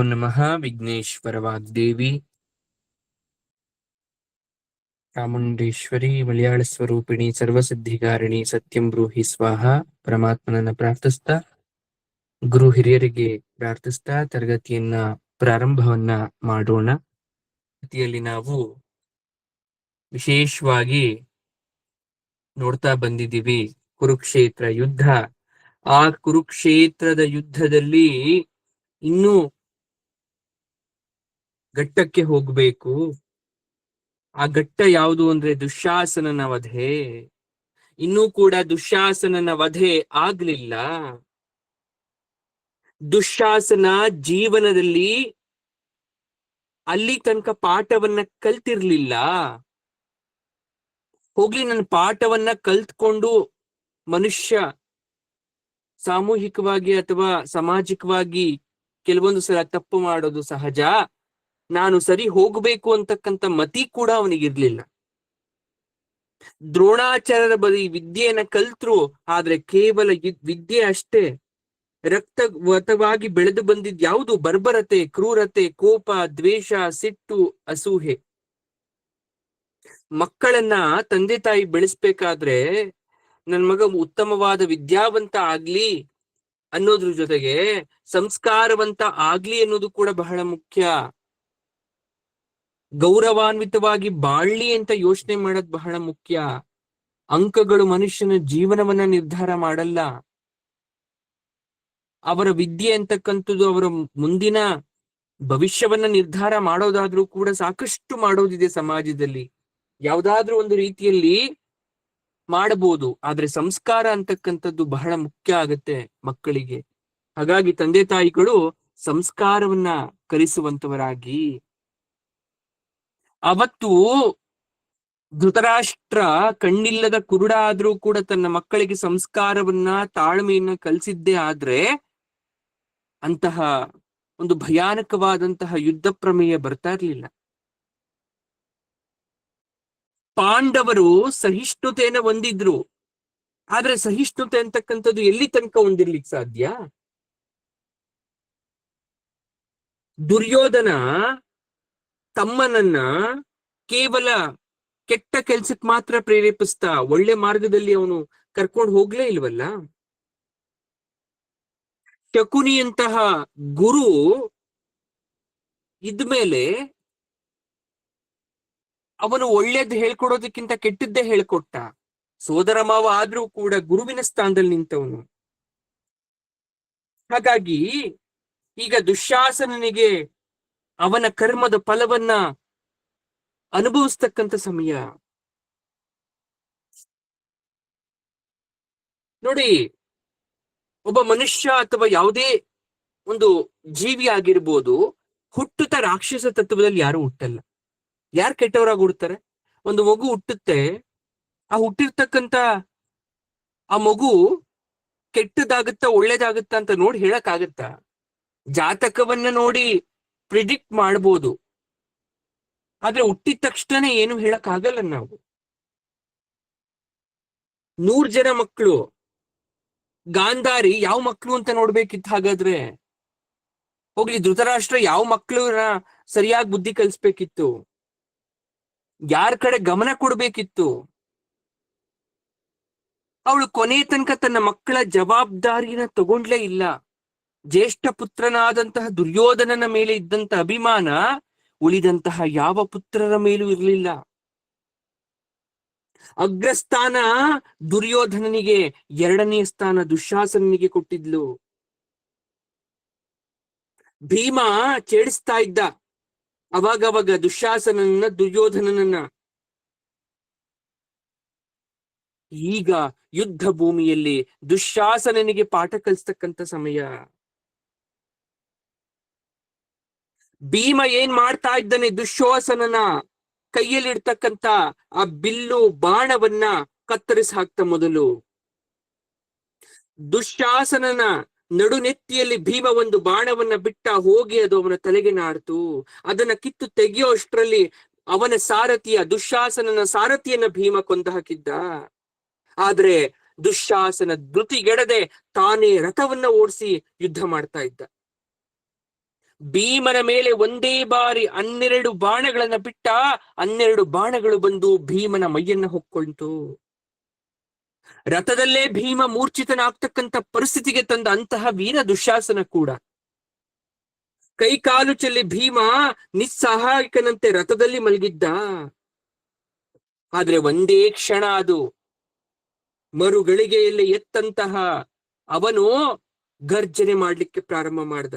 ನಮಃ ವಿಘ್ನೇಶ್ವರ ವಾಗ್ದೇವಿ ಚಾಮುಂಡೇಶ್ವರಿ ಮಲಯಾಳ ಸ್ವರೂಪಿಣಿ ಸರ್ವಸಿದ್ಧಿಕಾರಿಣಿ ಸತ್ಯಂ ಬ್ರೂಹಿ ಸ್ವಾಹ. ಪರಮಾತ್ಮನನ್ನ ಪ್ರಾರ್ಥಿಸ್ತಾ, ಗುರು ಹಿರಿಯರಿಗೆ ಪ್ರಾರ್ಥಿಸ್ತಾ ತರಗತಿಯನ್ನ ಪ್ರಾರಂಭವನ್ನ ಮಾಡೋಣ. ತರಗತಿಯಲ್ಲಿ ನಾವು ವಿಶೇಷವಾಗಿ ನೋಡ್ತಾ ಬಂದಿದ್ದೀವಿ ಕುರುಕ್ಷೇತ್ರ ಯುದ್ಧ. ಆ ಕುರುಕ್ಷೇತ್ರದ ಯುದ್ಧದಲ್ಲಿ ಇನ್ನೂ ಘಟ್ಟಕ್ಕೆ ಹೋಗ್ಬೇಕು. ಆ ಘಟ್ಟ ಯಾವುದು ಅಂದ್ರೆ ದುಶ್ಯಾಸನನ ವಧೆ. ಇನ್ನೂ ಕೂಡ ದುಶ್ಯಾಸನನ ವಧೆ ಆಗ್ಲಿಲ್ಲ. ದುಶ್ಯಾಸನ ಜೀವನದಲ್ಲಿ ಅಲ್ಲಿ ತನಕ ಪಾಠವನ್ನ ಕಲ್ತಿರ್ಲಿಲ್ಲ. ಹೋಗ್ಲಿ, ನನ್ನ ಪಾಠವನ್ನ ಕಲ್ತ್ಕೊಂಡು ಮನುಷ್ಯ ಸಾಮೂಹಿಕವಾಗಿ ಅಥವಾ ಸಾಮಾಜಿಕವಾಗಿ ಕೆಲವೊಂದು ಸಲ ತಪ್ಪು ಮಾಡೋದು ಸಹಜ. ನಾನು ಸರಿ ಹೋಗ್ಬೇಕು ಅಂತಕ್ಕಂಥ ಮತಿ ಕೂಡ ಅವನಿಗಿರ್ಲಿಲ್ಲ. ದ್ರೋಣಾಚಾರ್ಯರ ಬಳಿ ವಿದ್ಯೆಯನ್ನ ಕಲ್ತ್ರು, ಆದ್ರೆ ಕೇವಲ ವಿದ್ಯೆ ಅಷ್ಟೇ. ರಕ್ತವತವಾಗಿ ಬೆಳೆದು ಬಂದಿದ್ ಯಾವುದು? ಬರ್ಬರತೆ, ಕ್ರೂರತೆ, ಕೋಪ, ದ್ವೇಷ, ಸಿಟ್ಟು, ಅಸೂಹೆ. ಮಕ್ಕಳನ್ನ ತಂದೆ ತಾಯಿ ಬೆಳೆಸ್ಬೇಕಾದ್ರೆ ನನ್ ಮಗ ಉತ್ತಮವಾದ ವಿದ್ಯಾವಂತ ಆಗ್ಲಿ ಅನ್ನೋದ್ರ ಜೊತೆಗೆ ಸಂಸ್ಕಾರವಂತ ಆಗ್ಲಿ ಅನ್ನೋದು ಕೂಡ ಬಹಳ ಮುಖ್ಯ. ಗೌರವಾನ್ವಿತವಾಗಿ ಬಾಳ್ಲಿ ಅಂತ ಯೋಚನೆ ಮಾಡೋದು ಬಹಳ ಮುಖ್ಯ. ಅಂಕಗಳು ಮನುಷ್ಯನ ಜೀವನವನ್ನ ನಿರ್ಧಾರ ಮಾಡಲ್ಲ. ಅವರ ವಿದ್ಯೆ ಅಂತಕ್ಕಂಥದ್ದು ಅವರ ಮುಂದಿನ ಭವಿಷ್ಯವನ್ನ ನಿರ್ಧಾರ ಮಾಡೋದಾದ್ರೂ ಕೂಡ ಸಾಕಷ್ಟು ಮಾಡೋದಿದೆ ಸಮಾಜದಲ್ಲಿ. ಯಾವ್ದಾದ್ರೂ ಒಂದು ರೀತಿಯಲ್ಲಿ ಮಾಡಬಹುದು, ಆದ್ರೆ ಸಂಸ್ಕಾರ ಅಂತಕ್ಕಂಥದ್ದು ಬಹಳ ಮುಖ್ಯ ಆಗತ್ತೆ ಮಕ್ಕಳಿಗೆ. ಹಾಗಾಗಿ ತಂದೆ ತಾಯಿಗಳು ಸಂಸ್ಕಾರವನ್ನ ಕಲಿಸುವಂತವರಾಗಿ. ಅವತ್ತು ಧೃತರಾಷ್ಟ್ರ ಕಣ್ಣಿಲ್ಲದ ಕುರುಡ ಆದ್ರೂ ಕೂಡ ತನ್ನ ಮಕ್ಕಳಿಗೆ ಸಂಸ್ಕಾರವನ್ನ ತಾಳ್ಮೆಯನ್ನ ಕಲಿಸಿದ್ದೇ ಆದ್ರೆ ಅಂತಹ ಒಂದು ಭಯಾನಕವಾದಂತಹ ಯುದ್ಧ ಪ್ರಮೇಯ ಬರ್ತಾ ಇರ್ಲಿಲ್ಲ. ಪಾಂಡವರು ಸಹಿಷ್ಣುತೆಯನ್ನ ಹೊಂದಿದ್ರು, ಆದ್ರೆ ಸಹಿಷ್ಣುತೆ ಅಂತಕ್ಕಂಥದ್ದು ಎಲ್ಲಿ ತನಕ ಹೊಂದಿರ್ಲಿಕ್ಕೆ ಸಾಧ್ಯ? ದುರ್ಯೋಧನ ತಮ್ಮನನ್ನ ಕೇವಲ ಕೆಟ್ಟ ಕೆಲ್ಸಕ್ಕೆ ಮಾತ್ರ ಪ್ರೇರೇಪಿಸ್ತಾ ಒಳ್ಳೆ ಮಾರ್ಗದಲ್ಲಿ ಅವನು ಕರ್ಕೊಂಡು ಹೋಗ್ಲೇ ಇಲ್ವಲ್ಲ. ಶಕುನಿಯಂತಹ ಗುರು ಇದ್ಮೇಲೆ ಅವನು ಒಳ್ಳೇದ್ ಹೇಳ್ಕೊಡೋದಕ್ಕಿಂತ ಕೆಟ್ಟದ್ದೇ ಹೇಳ್ಕೊಟ್ಟ. ಸೋದರ ಮಾವ ಆದ್ರೂ ಕೂಡ ಗುರುವಿನ ಸ್ಥಾನದಲ್ಲಿ ನಿಂತವನು. ಹಾಗಾಗಿ ಈಗ ದುಶ್ಯಾಸನನಿಗೆ ಅವನ ಕರ್ಮದ ಫಲವನ್ನ ಅನುಭವಿಸ್ತಕ್ಕಂಥ ಸಮಯ. ನೋಡಿ, ಒಬ್ಬ ಮನುಷ್ಯ ಅಥವಾ ಯಾವುದೇ ಒಂದು ಜೀವಿ ಆಗಿರ್ಬೋದು, ಹುಟ್ಟುತ್ತ ರಾಕ್ಷಸ ತತ್ವದಲ್ಲಿ ಯಾರು ಹುಟ್ಟಲ್ಲ. ಯಾರು ಕೆಟ್ಟವರಾಗಿ ಹುಡ್ತಾರೆ? ಒಂದು ಮಗು ಹುಟ್ಟುತ್ತೆ, ಆ ಹುಟ್ಟಿರ್ತಕ್ಕಂಥ ಆ ಮಗು ಕೆಟ್ಟದಾಗುತ್ತಾ ಒಳ್ಳೇದಾಗುತ್ತಾ ಅಂತ ನೋಡಿ ಹೇಳಕ್ ಆಗತ್ತಾ? ಜಾತಕವನ್ನ ನೋಡಿ ಪ್ರಿಡಿಕ್ಟ್ ಮಾಡ್ಬೋದು, ಆದ್ರೆ ಹುಟ್ಟಿದ ತಕ್ಷಣ ಏನು ಹೇಳಕ್ ಆಗಲ್ಲ ನಾವು. 100 ಜನ ಮಕ್ಕಳು, ಗಾಂಧಾರಿ ಯಾವ ಮಕ್ಕಳು ಅಂತ ನೋಡ್ಬೇಕಿತ್ತು ಹಾಗಾದ್ರೆ? ಹೋಗ್ಲಿ, ಧೃತರಾಷ್ಟ್ರ ಯಾವ ಮಕ್ಕಳನ್ನ ಸರಿಯಾಗಿ ಬುದ್ಧಿ ಕಲಿಸ್ಬೇಕಿತ್ತು? ಯಾರ ಕಡೆ ಗಮನ ಕೊಡ್ಬೇಕಿತ್ತು? ಅವಳು ಕೊನೆ ತನಕ ತನ್ನ ಮಕ್ಕಳ ಜವಾಬ್ದಾರಿನ ತಗೊಂಡ್ಲೇ ಇಲ್ಲ. ಜ್ಯೇಷ್ಠ ಪುತ್ರನಾದಂತಹ ದುರ್ಯೋಧನನ ಮೇಲೆ ಇದ್ದಂತ ಅಭಿಮಾನ ಉಳಿದಂತಹ ಯಾವ ಪುತ್ರರ ಮೇಲೂ ಇರಲಿಲ್ಲ. ಅಗ್ರಸ್ಥಾನ ದುರ್ಯೋಧನನಿಗೆ, 2ನೇ ಸ್ಥಾನ ದುಶ್ಯಾಸನನಿಗೆ ಕೊಟ್ಟಿದ್ಲು. ಭೀಮ ಚೇಡಿಸ್ತಾ ಇದ್ದ ಅವಾಗವಾಗ ದುಶ್ಯಾಸನನ್ನ, ದುರ್ಯೋಧನನನ್ನ. ಈಗ ಯುದ್ಧ ಭೂಮಿಯಲ್ಲಿ ದುಶ್ಯಾಸನನಿಗೆ ಪಾಠ ಕಲಿಸ್ತಕ್ಕಂಥ ಸಮಯ. ಭೀಮ ಏನ್ ಮಾಡ್ತಾ ಇದ್ದಾನೆ? ದುಶ್ಯಾಸನನ ಕೈಯಲ್ಲಿಡ್ತಕ್ಕಂಥ ಆ ಬಿಲ್ಲು ಬಾಣವನ್ನ ಕತ್ತರಿಸಿ ಹಾಕ್ತ ಮೊದಲು. ದುಶ್ಯಾಸನನ ನಡುನೆತ್ತಿಯಲ್ಲಿ ಭೀಮ ಒಂದು ಬಾಣವನ್ನ ಬಿಟ್ಟ, ಹೋಗಿ ಅದು ಅವನ ತಲೆಗೆ ನಾಡ್ತು. ಅದನ್ನ ಕಿತ್ತು ತೆಗೆಯೋ ಅಷ್ಟರಲ್ಲಿ ಅವನ ಸಾರಥಿಯ, ದುಶ್ಯಾಸನನ ಸಾರಥಿಯನ್ನ ಭೀಮ ಕೊಂದು ಹಾಕಿದ್ದ. ಆದ್ರೆ ದುಶ್ಯಾಸನ ಧೃತಿಗೆಡದೆ ತಾನೇ ರಥವನ್ನ ಓಡಿಸಿ ಯುದ್ಧ ಮಾಡ್ತಾ ಇದ್ದ. ಭೀಮನ ಮೇಲೆ ಒಂದೇ ಬಾರಿ 12 ಬಾಣಗಳನ್ನ ಬಿಟ್ಟ. 12 ಬಾಣಗಳು ಬಂದು ಭೀಮನ ಮೈಯನ್ನ ಹೊಕ್ಕೊಳ್ತು. ರಥದಲ್ಲೇ ಭೀಮ ಮೂರ್ಛಿತನಾಗ್ತಕ್ಕಂಥ ಪರಿಸ್ಥಿತಿಗೆ ತಂದ ಅಂತಹ ವೀರ ದುಶ್ಯಾಸನ ಕೂಡ ಕೈಕಾಲು ಚೆಲ್ಲಿ ಭೀಮ ನಿಸ್ಸಹಾಯಕನಂತೆ ರಥದಲ್ಲಿ ಮಲಗಿದ್ದ. ಆದ್ರೆ ಒಂದೇ ಕ್ಷಣ ಅದು ಮರುಗಳಿಗೆಯಲ್ಲಿ ಎತ್ತಂತಹ ಅವನು ಗರ್ಜನೆ ಮಾಡ್ಲಿಕ್ಕೆ ಪ್ರಾರಂಭ ಮಾಡ್ದ.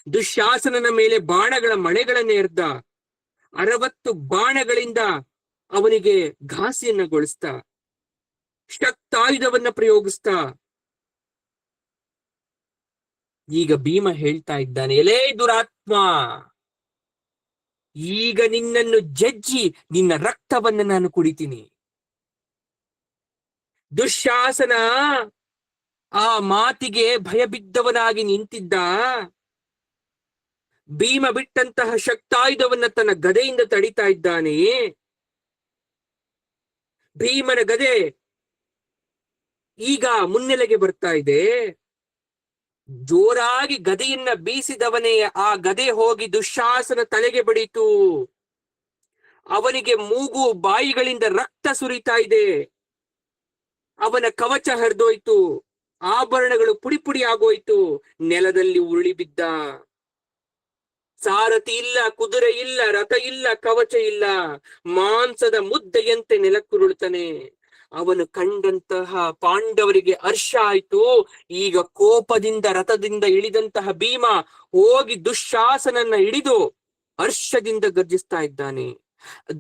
ದುಶ್ಯಾಸನನ ಮೇಲೆ ಬಾಣಗಳ ಮಳೆಗಳನ್ನ ಎರ್ದ. 60 ಬಾಣಗಳಿಂದ ಅವನಿಗೆ ಘಾಸಿಯನ್ನಗೊಳಿಸ್ತ, ಶಕ್ತಾಯುಧವನ್ನ ಪ್ರಯೋಗಿಸ್ತಾ. ಈಗ ಭೀಮ ಹೇಳ್ತಾ ಇದ್ದಾನೆ, ಎಲೇ ದುರಾತ್ಮ, ಈಗ ನಿನ್ನನ್ನು ಜಜ್ಜಿ ನಿನ್ನ ರಕ್ತವನ್ನ ನಾನು ಕುಡಿತೀನಿ. ದುಶ್ಯಾಸನ ಆ ಮಾತಿಗೆ ಭಯಬಿದ್ದವನಾಗಿ ನಿಂತಿದ್ದ. ಭೀಮ ಬಿಟ್ಟಂತಹ ಶಕ್ತಾಯುಧವನ್ನ ತನ್ನ ಗದೆಯಿಂದ ತಡಿತಾ ಇದ್ದಾನೆ. ಭೀಮನ ಗದೆ ಈಗ ಮುನ್ನೆಲೆಗೆ ಬರ್ತಾ ಇದೆ. ಜೋರಾಗಿ ಗದೆಯನ್ನ ಬೀಸಿದವನೇ ಆ ಗದೆ ಹೋಗಿ ದುಶ್ಯಾಸನ ತಲೆಗೆ ಬಡಿತು. ಅವನಿಗೆ ಮೂಗು ಬಾಯಿಗಳಿಂದ ರಕ್ತ ಸುರಿತಾ ಇದೆ. ಅವನ ಕವಚ ಹರಿದೋಯ್ತು, ಆಭರಣಗಳು ಪುಡಿ ಪುಡಿ ಆಗೋಯ್ತು, ನೆಲದಲ್ಲಿ ಉರುಳಿ ಬಿದ್ದ. ಸಾರಥಿ ಇಲ್ಲ, ಕುದುರೆ ಇಲ್ಲ, ರಥ ಇಲ್ಲ, ಕವಚ ಇಲ್ಲ, ಮಾಂಸದ ಮುದ್ದೆಯಂತೆ ನೆಲಕ್ಕುರುಳ್ತಾನೆ. ಅವನು ಕಂಡಂತಹ ಪಾಂಡವರಿಗೆ ಹರ್ಷ ಆಯ್ತು. ಈಗ ಕೋಪದಿಂದ ರಥದಿಂದ ಇಳಿದಂತಹ ಭೀಮ ಹೋಗಿ ದುಶ್ಯಾಸನನ್ನ ಹಿಡಿದು ಹರ್ಷದಿಂದ ಗರ್ಜಿಸ್ತಾ ಇದ್ದಾನೆ.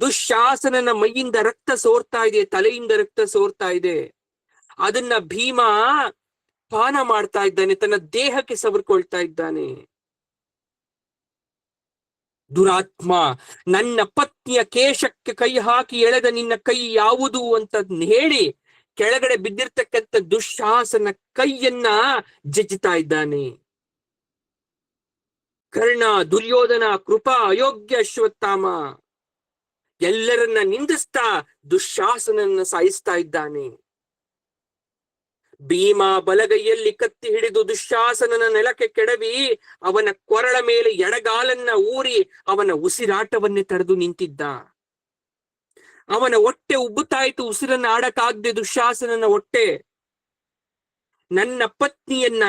ದುಶ್ಯಾಸನನ ಮೈಯಿಂದ ರಕ್ತ ಸೋರ್ತಾ ಇದೆ, ತಲೆಯಿಂದ ರಕ್ತ ಸೋರ್ತಾ ಇದೆ. ಅದನ್ನ ಭೀಮ ಪಾನ ಮಾಡ್ತಾ ಇದ್ದಾನೆ, ತನ್ನ ದೇಹಕ್ಕೆ ಸವರ್ಕೊಳ್ತಾ ಇದ್ದಾನೆ. ದುರಾತ್ಮ, ನನ್ನ ಪತ್ನಿಯ ಕೇಶಕ್ಕೆ ಕೈ ಹಾಕಿ ಎಳೆದ ನಿನ್ನ ಕೈ ಯಾವುದು ಅಂತ ಹೇಳಿ ಕೆಳಗಡೆ ಬಿದ್ದಿರ್ತಕ್ಕಂಥ ದುಶ್ಯಾಸನ ಕೈಯನ್ನ ಜಜ್ಜುತ್ತಾ ಇದ್ದಾನೆ. ಕರ್ಣ, ದುರ್ಯೋಧನ, ಕೃಪಾ, ಅಯೋಗ್ಯ, ಅಶ್ವತ್ಥಾಮ ಎಲ್ಲರನ್ನ ನಿಂದಿಸ್ತಾ ದುಶ್ಯಾಸನನ್ನ ಸಾಯಿಸ್ತಾ ಇದ್ದಾನೆ. ಭೀಮ ಬಲಗೈಯಲ್ಲಿ ಕತ್ತಿ ಹಿಡಿದು ದುಶ್ಯಾಸನನ ನೆಲಕ್ಕೆ ಕೆಡವಿ ಅವನ ಕೊರಳ ಮೇಲೆ ಎಡಗಾಲನ್ನ ಊರಿ ಅವನ ಉಸಿರಾಟವನ್ನೇ ತಡೆದು ನಿಂತಿದ್ದ. ಅವನ ಹೊಟ್ಟೆ ಉಬ್ಬುತ್ತಾಯ್ತು, ಉಸಿರನ್ನ ಆಡಕ್ಕಾಗದೆ ದುಶ್ಯಾಸನನ ಹೊಟ್ಟೆ. ನನ್ನ ಪತ್ನಿಯನ್ನ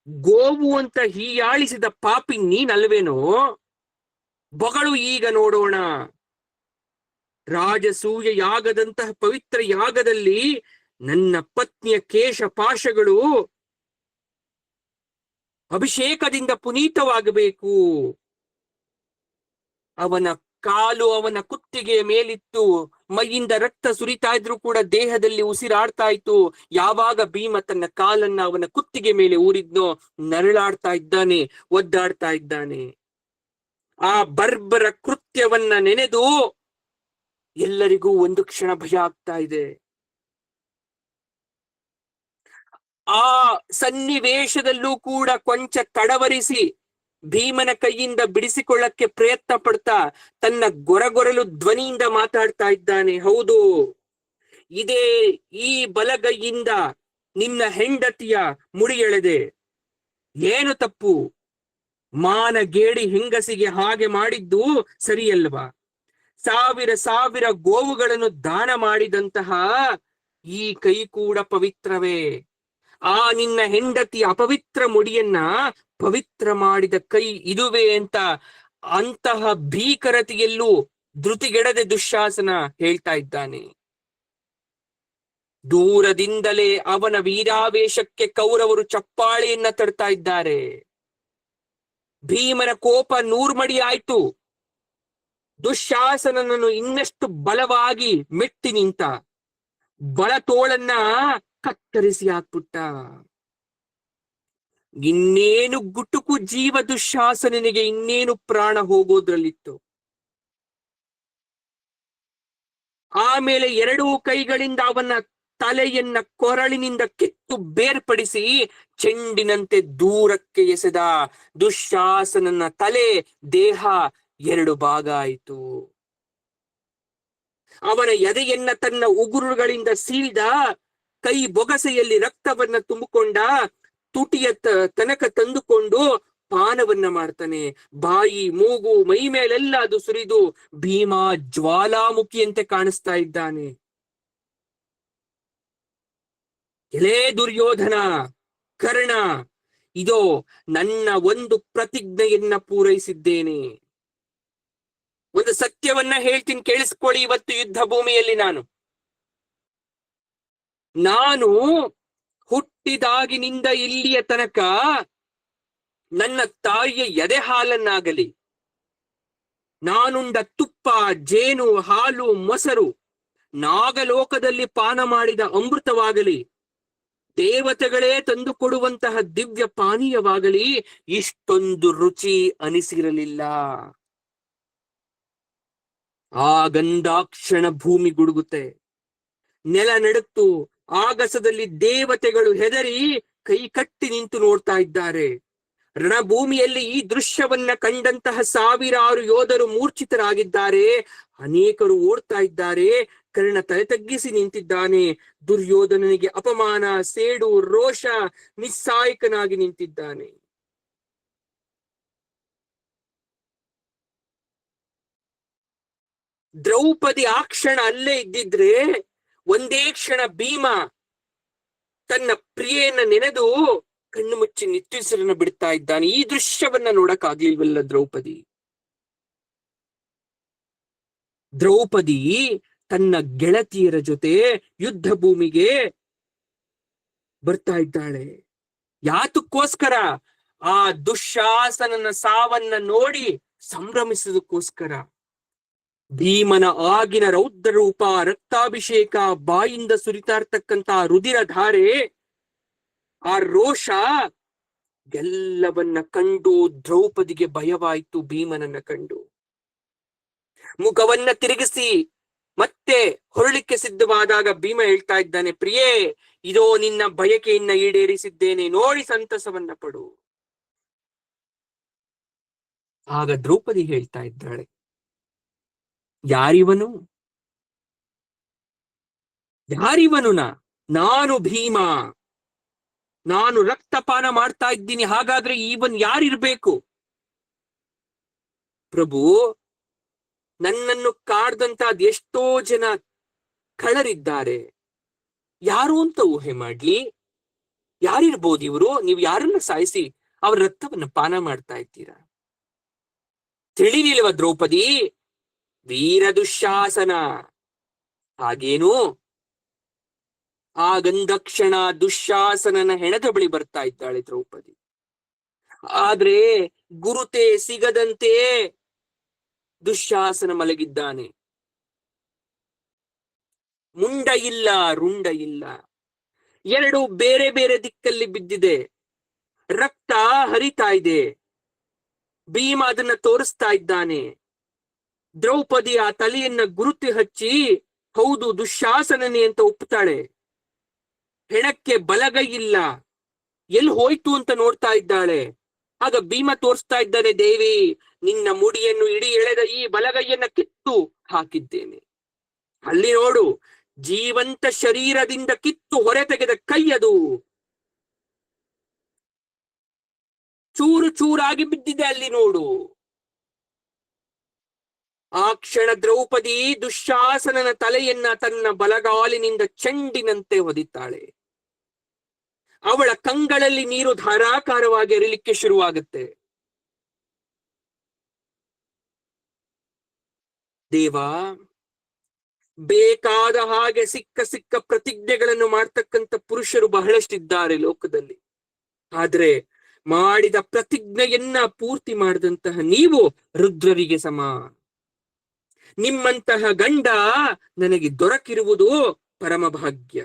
ಗೋವು ಅಂತ ಹೀಯಾಳಿಸಿದ ಪಾಪಿ ನೀನಲ್ವೇನೋ, ಬಗಳು ಈಗ ನೋಡೋಣ. ರಾಜಸೂಯ ಯಾಗದಂತಹ ಪವಿತ್ರ ಯಾಗದಲ್ಲಿ ನನ್ನ ಪತ್ನಿಯ ಕೇಶ ಪಾಶಗಳು ಅಭಿಷೇಕದಿಂದ ಪುನೀತವಾಗಬೇಕು. ಅವನ ಕಾಲು ಅವನ ಕುತ್ತಿಗೆಯ ಮೇಲಿತ್ತು, ಮೈಯಿಂದ ರಕ್ತ ಸುರಿತಾ ಇದ್ರು ಕೂಡ ದೇಹದಲ್ಲಿ ಉಸಿರಾಡ್ತಾ ಇತ್ತು. ಯಾವಾಗ ಭೀಮ ತನ್ನ ಕಾಲನ್ನ ಅವನ ಕುತ್ತಿಗೆ ಮೇಲೆ ಊರಿದ್ನೋ ನರಳಾಡ್ತಾ ಇದ್ದಾನೆ, ಒದ್ದಾಡ್ತಾ ಇದ್ದಾನೆ. ಆ ಬರ್ಬರ ಕೃತ್ಯವನ್ನ ನೆನೆದು ಎಲ್ಲರಿಗೂ ಒಂದು ಕ್ಷಣ ಭಯ ಆಗ್ತಾ ಇದೆ. ಆ ಸನ್ನಿವೇಶದಲ್ಲೂ ಕೂಡ ಕೊಂಚ ತಡವರಿಸಿ ಭೀಮನ ಕೈಯಿಂದ ಬಿಡಿಸಿಕೊಳ್ಳಕ್ಕೆ ಪ್ರಯತ್ನ ಪಡ್ತಾ ತನ್ನ ಗೊರಗೊರಲು ಧ್ವನಿಯಿಂದ ಮಾತಾಡ್ತಾ ಇದ್ದಾನೆ. ಹೌದು, ಇದೇ ಈ ಬಲಗೈಯಿಂದ ನಿನ್ನ ಹೆಂಡತಿಯ ಮುಡಿ ಎಳೆದೆ, ಏನು ತಪ್ಪು? ಮಾನಗೇಡಿ ಹೆಂಗಸಿಗೆ ಹಾಗೆ ಮಾಡಿದ್ದು ಸರಿಯಲ್ವಾ? ಸಾವಿರ ಗೋವುಗಳನ್ನು ದಾನ ಮಾಡಿದಂತಹ ಈ ಕೈ ಕೂಡ ಪವಿತ್ರವೇ. ಆ ನಿನ್ನ ಹೆಂಡತಿಯ ಅಪವಿತ್ರ ಮುಡಿಯನ್ನ ಪವಿತ್ರ ಮಾಡಿದ ಕೈ ಇದುವೇ ಅಂತ ಅಂತಹ ಭೀಕರತೆಯಲ್ಲೂ ಧೃತಿಗೆಡದೆ ದುಶ್ಯಾಸನ ಹೇಳ್ತಾ ಇದ್ದಾನೆ. ದೂರದಿಂದಲೇ ಅವನ ವೀರಾವೇಶಕ್ಕೆ ಕೌರವರು ಚಪ್ಪಾಳೆಯನ್ನ ತಡ್ತಾ ಇದ್ದಾರೆ. ಭೀಮನ ಕೋಪ ನೂರ್ಮಡಿ ಆಯ್ತು. ದುಶ್ಯಾಸನನನ್ನು ಇನ್ನಷ್ಟು ಬಲವಾಗಿ ಮೆಟ್ಟಿ ನಿಂತ, ಬಳತೋಳನ್ನ ಕತ್ತರಿಸಿ ಹಾಕ್ಬಿಟ್ಟ. ಇನ್ನೇನು ಗುಟುಕು ಜೀವ ದುಶ್ಯಾಸನನಿಗೆ, ಇನ್ನೇನು ಪ್ರಾಣ ಹೋಗೋದ್ರಲ್ಲಿತ್ತು. ಆಮೇಲೆ 2 ಕೈಗಳಿಂದ ಅವನ ತಲೆಯನ್ನ ಕೊರಳಿನಿಂದ ಕಿತ್ತು ಬೇರ್ಪಡಿಸಿ ಚೆಂಡಿನಂತೆ ದೂರಕ್ಕೆ ಎಸೆದ. ದುಶ್ಯಾಸನನ ತಲೆ ದೇಹ 2 ಭಾಗ ಆಯಿತು. ಅವನ ಎದೆಯನ್ನ ತನ್ನ ಉಗುರುಗಳಿಂದ ಸೀಳ್ದ, ಕೈ ಬೊಗಸೆಯಲ್ಲಿ ರಕ್ತವನ್ನ ತುಂಬಿಕೊಂಡ, ತುಟಿಯ ತನಕ ತಂದುಕೊಂಡು ಪಾನವನ್ನ ಮಾಡ್ತಾನೆ. ಬಾಯಿ, ಮೂಗು, ಮೈ ಮೇಲೆಲ್ಲ ಅದು ಸುರಿದು ಭೀಮ ಜ್ವಾಲಾಮುಖಿಯಂತೆ ಕಾಣಿಸ್ತಾ ಇದ್ದಾನೆ. ಎಲೇ ದುರ್ಯೋಧನ, ಕರ್ಣ, ಇದೋ ನನ್ನ ಒಂದು ಪ್ರತಿಜ್ಞೆಯನ್ನ ಪೂರೈಸಿದ್ದೇನೆ. ಒಂದು ಸತ್ಯವನ್ನ ಹೇಳ್ತೀನಿ, ಕೇಳಿಸ್ಕೊಳ್ಳಿ. ಇವತ್ತು ಯುದ್ಧ ಭೂಮಿಯಲ್ಲಿ ನಾನು ಹುಟ್ಟಿದಾಗಿನಿಂದ ಇಲ್ಲಿಯ ತನಕ ನನ್ನ ತಾಯಿಯ ಎದೆ ಹಾಲನ್ನಾಗಲಿ, ನಾನುಂಡ ತುಪ್ಪ, ಜೇನು, ಹಾಲು, ಮೊಸರು, ನಾಗಲೋಕದಲ್ಲಿ ಪಾನ ಮಾಡಿದ ಅಮೃತವಾಗಲಿ, ದೇವತೆಗಳೇ ತಂದು ಕೊಡುವಂತಹ ದಿವ್ಯ ಪಾನೀಯವಾಗಲಿ ಇಷ್ಟೊಂದು ರುಚಿ ಅನಿಸಿರಲಿಲ್ಲ. ಆ ಗಂಧಾಕ್ಷಣ ಭೂಮಿ ಗುಡುಗುತ್ತೆ, ನೆಲ ನಡುತ್ತು. ಆಗಸದಲ್ಲಿ ದೇವತೆಗಳು ಹೆದರಿ ಕೈ ಕಟ್ಟಿ ನಿಂತು ನೋಡ್ತಾ ಇದ್ದಾರೆ. ರಣಭೂಮಿಯಲ್ಲಿ ಈ ದೃಶ್ಯವನ್ನ ಕಂಡಂತಹ ಸಾವಿರಾರು ಯೋಧರು ಮೂರ್ಛಿತರಾಗಿದ್ದಾರೆ. ಅನೇಕರು ಓಡ್ತಾ ಇದ್ದಾರೆ. ಕರ್ಣ ತಲೆ ತಗ್ಗಿಸಿ ನಿಂತಿದ್ದಾನೆ. ದುರ್ಯೋಧನನಿಗೆ ಅಪಮಾನ, ಸೇಡು, ರೋಷ, ನಿಸ್ಸಾಯಕನಾಗಿ ನಿಂತಿದ್ದಾನೆ. ದ್ರೌಪದಿ ಆ ಕ್ಷಣ ಅಲ್ಲೇ ಇದ್ದಿದ್ರೆ ಒಂದೇ ಕ್ಷಣ ಭೀಮ ತನ್ನ ಪ್ರಿಯೆಯನ್ನ ನೆನೆದು ಕಣ್ಣು ಮುಚ್ಚಿ ನಿಟ್ಟುಸಿರನ್ನ ಬಿಡ್ತಾ ಇದ್ದಾನೆ. ಈ ದೃಶ್ಯವನ್ನ ನೋಡಕ್ಕಾಗ್ಲಿಲ್ವಲ್ಲ ದ್ರೌಪದಿ ತನ್ನ ಗೆಳತಿಯರ ಜೊತೆ ಯುದ್ಧ ಭೂಮಿಗೆ ಬರ್ತಾ ಇದ್ದಾಳೆ. ಯಾತಕ್ಕೋಸ್ಕರ? ಆ ದುಶ್ಯಾಸನನ ಸಾವನ್ನ ನೋಡಿ ಸಂಭ್ರಮಿಸೋದಕ್ಕೋಸ್ಕರ. ಭೀಮನ ಆಗಿನ ರೌದ್ರ ರೂಪ, ರಕ್ತಾಭಿಷೇಕ, ಬಾಯಿಂದ ಸುರಿತಾ ಇರ್ತಕ್ಕಂತ ರುದಿರ ಧಾರೆ, ಆ ರೋಷ ಎಲ್ಲವನ್ನ ಕಂಡು ದ್ರೌಪದಿಗೆ ಭಯವಾಯಿತು. ಭೀಮನನ್ನ ಕಂಡು ಮುಖವನ್ನ ತಿರುಗಿಸಿ ಮತ್ತೆ ಹೊರಳಿಕ್ಕೆ ಸಿದ್ಧವಾದಾಗ ಭೀಮ ಹೇಳ್ತಾ ಇದ್ದಾನೆ, ಪ್ರಿಯೇ, ಇದೋ ನಿನ್ನ ಬಯಕೆಯನ್ನ ಈಡೇರಿಸಿದ್ದೇನೆ, ನೋಡಿ ಸಂತಸವನ್ನ ಪಡು. ಆಗ ದ್ರೌಪದಿ ಹೇಳ್ತಾ ಇದ್ದಾಳೆ, ಯಾರಿವನು? ನಾನು ಭೀಮ, ನಾನು ರಕ್ತಪಾನ ಮಾಡ್ತಾ ಇದ್ದೀನಿ. ಹಾಗಾದ್ರೆ ಇವನ್ ಯಾರಿರ್ಬೇಕು? ಪ್ರಭು, ನನ್ನನ್ನು ಕಾಡ್ದಂತ ಅದೆಷ್ಟೋ ಜನ ಕಳ್ಳರಿದ್ದಾರೆ, ಯಾರು ಅಂತ ಊಹೆ ಮಾಡ್ಲಿ? ಯಾರಿರ್ಬೋದು ಇವರು? ನೀವು ಯಾರನ್ನ ಸಾಯಿಸಿ ಅವ್ರ ರಕ್ತವನ್ನ ಪಾನ ಮಾಡ್ತಾ ಇದ್ದೀರಾ? ತಿಳಿಲಿಲ್ವ ದ್ರೌಪದಿ? ವೀರ ದುಶ್ಯಾಸನ. ಹಾಗೇನು? ಆ ಗಂಧಕ್ಷಣ ದುಶ್ಯಾಸನನ ಹೆಣದ ಬಳಿ ಬರ್ತಾ ಇದ್ದಾಳೆ ದ್ರೌಪದಿ. ಆದ್ರೆ ಗುರುತೆ ಸಿಗದಂತೆ ದುಶ್ಯಾಸನ ಮಲಗಿದ್ದಾನೆ. ಮುಂಡ ಇಲ್ಲ, ರುಂಡ ಇಲ್ಲ, ಎರಡು ಬೇರೆ ಬೇರೆ ದಿಕ್ಕಲ್ಲಿ ಬಿದ್ದಿದೆ. ರಕ್ತ ಹರಿತಾ ಇದೆ. ಭೀಮ ಅದನ್ನ ತೋರಿಸ್ತಾ ಇದ್ದಾನೆ. ದ್ರೌಪದಿ ಆ ತಲೆಯನ್ನ ಗುರುತಿ ಹಚ್ಚಿ ಹೌದು ದುಶ್ಯಾಸನನೇ ಅಂತ ಒಪ್ತಾಳೆ. ಹೆಣಕ್ಕೆ ಬಲಗೈ ಇಲ್ಲ, ಎಲ್ಲಿ ಹೋಯ್ತು ಅಂತ ನೋಡ್ತಾ ಇದ್ದಾಳೆ. ಆಗ ಭೀಮ ತೋರಿಸ್ತಾ ಇದ್ದಾನೆ, ದೇವಿ, ನಿನ್ನ ಮುಡಿಯನ್ನು ಇಡೀ ಎಳೆದ ಈ ಬಲಗೈಯನ್ನ ಕಿತ್ತು ಹಾಕಿದ್ದೇನೆ. ಅಲ್ಲಿ ನೋಡು, ಜೀವಂತ ಶರೀರದಿಂದ ಕಿತ್ತು ಹೊರ ತೆಗೆದ ಕೈ ಅದು. ಚೂರು ಚೂರಾಗಿ ಬಿದ್ದಿದೆ, ಅಲ್ಲಿ ನೋಡು. ಆ ಕ್ಷಣ ದ್ರೌಪದಿ ದುಶ್ಯಾಸನನ ತಲೆಯನ್ನ ತನ್ನ ಬಲಗಾಲಿನಿಂದ ಚೆಂಡಿನಂತೆ ಹೊದಿತಾಳೆ. ಅವಳ ಕಂಗಳಲ್ಲಿ ನೀರು ಧಾರಾಕಾರವಾಗಿ ಹರಿಲಿಕ್ಕೆ ಶುರುವಾಗುತ್ತೆ. ದೇವ, ಬೇಕಾದ ಹಾಗೆ ಸಿಕ್ಕ ಪ್ರತಿಜ್ಞೆಗಳನ್ನು ಮಾಡ್ತಕ್ಕಂಥ ಪುರುಷರು ಬಹಳಷ್ಟಿದ್ದಾರೆ ಲೋಕದಲ್ಲಿ. ಆದ್ರೆ ಮಾಡಿದ ಪ್ರತಿಜ್ಞೆಯನ್ನ ಪೂರ್ತಿ ಮಾಡಿದಂತಹ ನೀವು ರುದ್ರರಿಗೆ ಸಮ. ನಿಮ್ಮಂತಹ ಗಂಡ ನನಗೆ ದೊರಕಿರುವುದು ಪರಮ ಭಾಗ್ಯ.